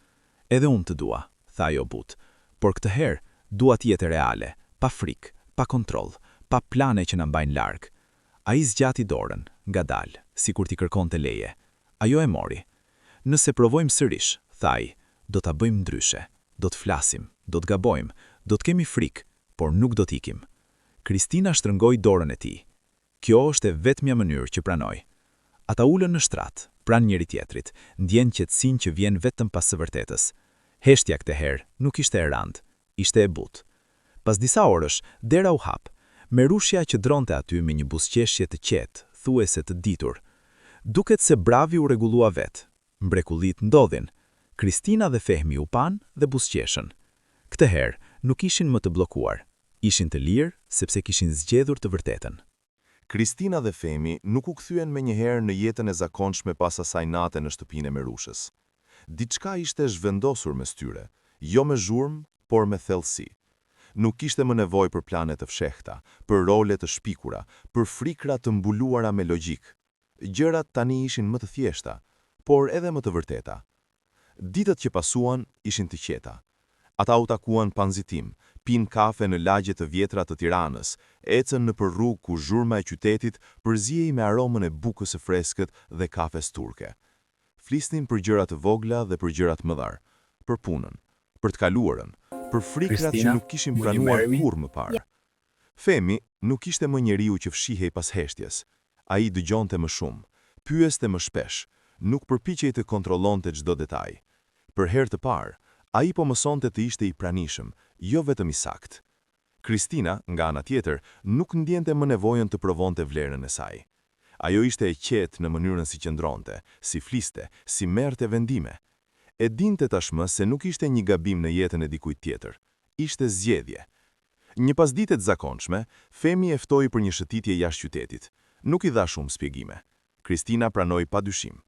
Edhe unë të dua, tha ajo butë, por këtë herë dua të jetë reale, pa frikë, pa kontroll, pa plane që na mbajnë larg. Ai zgjati dorën, ngadalë, sikur t'i kërkonte leje. Ajo e mori. Nëse provojmë sërish, tha ai, do ta bëjmë ndryshe, do të flasim, do të gabojmë, do të kemi frikë, por nuk do t'ikim. Kristina shtrëngoi dorën e tij. Kjo është e vetmja mënyrë që pranoj. Ata ulën në shtrat, pranë njëri tjetrit, ndjen qetësinë që vjen vetëm pas së vërtetës. Heshtja këtë herë nuk ishte e rand, ishte e butë. Pas disa orësh, dera u hap. Merushja që dronte aty me një buzëqeshje të qetë, thuese të ditur. Duket se Bravi u rregullua vet. Mrekullit ndodhin. Kristina dhe Fehmi u pan dhe buzëqeshën. Këtë herë nuk ishin më të bllokuar. Ishin të lirë sepse kishin zgjedhur të vërtetën. Kristina dhe Fehmi nuk u kthyen menjëherë në jetën e zakonshme pas asaj nate në shtëpinë e Merushës. Diçka ishte zhvendosur mes tyre, jo me zhurmë, por me thellësi. Nuk kishte më nevojë për plane të fshehta, për role të shpikura, për frikra të mbuluara me logjik. Gjërat tani ishin më të thjeshta, por edhe më të vërteta. Ditët që pasuan ishin të qeta. Ata u takuan pa nxitim, pinë kafe në lagje të vjetra të Tiranës, ecën nëpër rrugë ku zhurma e qytetit përzihej me aromën e bukës së freskët dhe kafes turke. Flisnin për gjëra të vogla dhe për gjërat mëdha, për punën, për të kaluarën, për frikrat që nuk kishin pranuar kurrë më parë. Fehmi nuk ishte më njeriu që fshihej pas heshtjes. Ai dëgjonte më shumë, pyeste më shpesh, nuk përpiqej të kontrollonte çdo detaj. Për herë të parë, ai po mësonte të ishte i pranishëm, jo vetëm i saktë. Kristina, nga ana tjetër, nuk ndjente më nevojën të provonte vlerën e saj. Ajo ishte e qetë në mënyrën si qëndronte, si fliste, si merrte vendime. E dinte tashmë se nuk ishte një gabim në jetën e dikujt tjetër, ishte zgjedhje. Një pasdite të zakonshme, Fehmi e ftoi për një shëtitje jashtë qytetit. Nuk i dha shumë shpjegime. Kristina pranoi padyshim.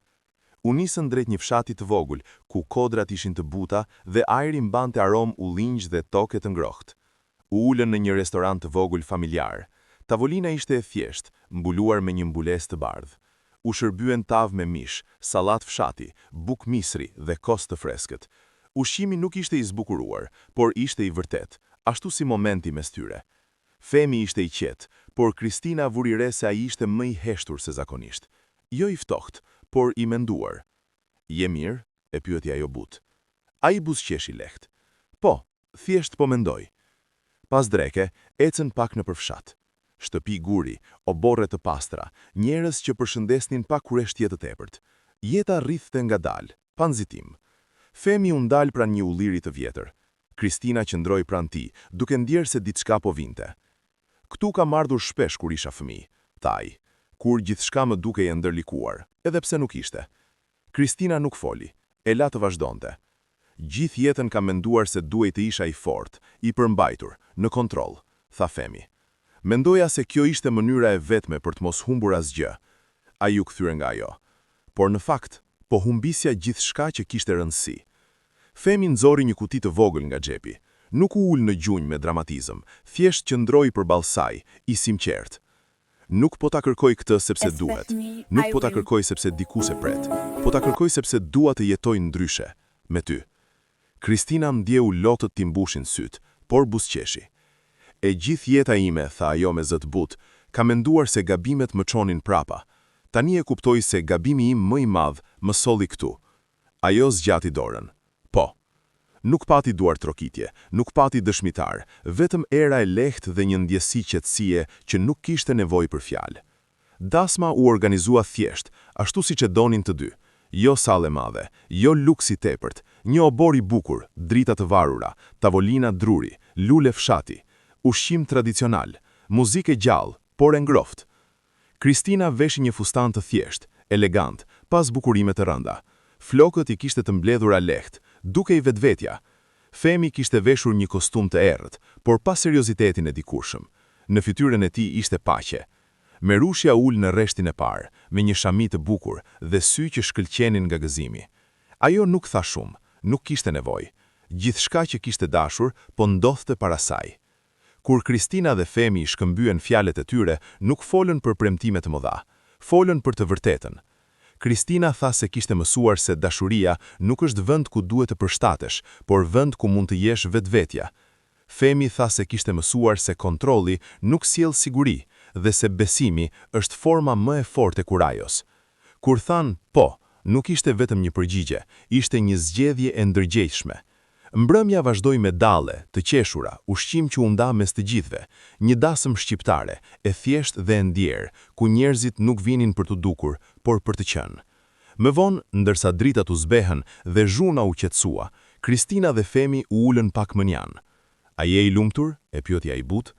U nisën drejt një fshati të vogël, ku kodrat ishin të buta dhe ajri mbante aromë ullinj dhe toke të ngrohtë. U ulën në një restoran të vogël familjar. Tavolina ishte e thjeshtë, mbuluar me një mbulesë të bardhë. U shërbyen tavë me mish, sallat fshati, buk misri dhe kos të freskët. Ushqimi nuk ishte i zbukuruar, por ishte i vërtet, ashtu si momenti mes tyre. Fehmi ishte i qetë, por Kristina vuri re se ai ishte më i heshtur se zakonisht. Jo i ftohtë, por i menduar. Je mirë? E pyeti ajo butë. Ai buzëqeshi lehtë. Po, thjesht po mendoj. Pas dreke, ecën pak në përfshat. Shtëpi guri, oborre të pastra, njerëz që përshëndesnin pa kurreshtje të tepërt. Jeta rrithte ngadalë, pa nxitim. Fehmi u ndal pranë një ulliri të vjetër. Kristina qëndroi pranë tij, duke ndjerë se diçka po vinte. Ktu kam ardhur shpesh kur isha fëmijë, tha ai, kur gjithçka më dukej e ndërlikuar, edhe pse nuk ishte. Kristina nuk foli, e la të vazhdonte. Gjithë jetën kam menduar se duhej të isha i fortë, i përmbajtur, në kontroll, tha Fehmi. Mendoja se kjo ishte mënyra e vetme për të mos humbur asgjë. Ai u kthye nga ajo. Por në fakt, po humbisja gjithçka që kishte rëndësi. Fehmi nxori një kuti të vogël nga xhepi. Nuk u ul në gjunjë me dramatizëm, thjesht qëndroi përballë saj, i sinqert. Nuk po ta kërkoj këtë sepse duhet. Nuk po ta kërkoj sepse dikush e pret. Po ta kërkoj sepse dua të jetoj ndryshe me ty. Kristina ndjeu lotët t'i mbushin syt, por buzëqeshi. E gjithë jeta ime, tha ajo me zë të butë, ka menduar se gabimet më çonin prapa. Tani e kuptoj se gabimi im më i madh më solli këtu. Ajo zgjati dorën. Po. Nuk pati duar trokitje, nuk pati dëshmitar, vetëm era e lehtë dhe një ndjesi qetësie që nuk kishte nevojë për fjalë. Dasma u organizua thjesht, ashtu siç e donin të dy. Jo sallë madhe, jo luks i tepërt, një obor i bukur, drita të varura, tavolina druri, lule fshati, ushqim tradicional, muzikë gjallë, por e ngrohtë. Kristina veshi një fustan të thjesht, elegant, pas bukurime të rënda. Flokët i kishte të mbledhura lehtë, duke i vetvetja. Fehmi kishte veshur një kostum të errët, por pa seriozitetin e dikurshëm. Në fytyrën e tij ishte paqe. Merushja ul në rreshtin e parë, me një shami të bukur dhe sy që shkëlqenin nga gëzimi. Ajo nuk tha shumë, nuk kishte nevojë. gjithçka që kishte dashur po ndodhte para saj. Kur Kristina dhe Femi shkëmbyen fjalët e tyre, nuk folën për premtime të mëdha, folën për të vërtetën. Kristina tha se kishte mësuar se dashuria nuk është vend ku duhet të përshtatesh, por vend ku mund të jesh vetvetja. Femi tha se kishte mësuar se kontrolli nuk sjell siguri dhe se besimi është forma më e fortë e kurajos. Kur than po, nuk ishte vetëm një përgjigje, ishte një zgjedhje e ndërgjegjshme. Mbrëmja vazhdoi me dalle, të qeshura, ushqim që u nda mes të gjithëve, një dasëm shqiptare, e thjesht dhe e ndjerë, ku njerëzit nuk vinin për të dukur, por për të qenë. Më vonë, ndërsa dritat u zbehen dhe zhuna u qetësua, Kristina dhe Femi u ulën pak më njanë. A je i lumtur? E pyeti ai butë.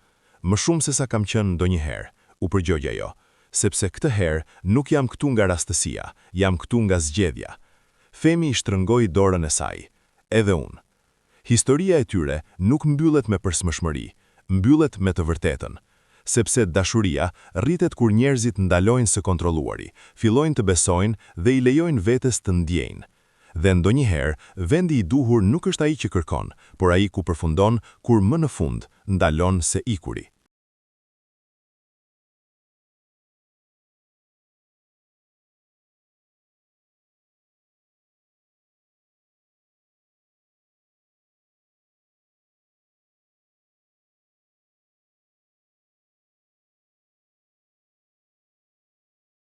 Më shumë se sa kam qenë ndonjëherë, u përgjigj ajo, sepse këtë herë nuk jam këtu nga rastësia, jam këtu nga zgjedhja. Femi i shtrëngoi dorën e saj. Edhe unë. Historia e tyre nuk mbyllet me përsëmëshmëri, mbyllet me të vërtetën. Sepse dashuria rritet kur njerëzit ndalojnë së kontrolluari, fillojnë të besojnë dhe i lejojnë vetes të ndjejnë. Dhe ndonjëherë, vendi i duhur nuk është ai që kërkon, por ai ku përfundon kur më në fund ndalon se ikuri.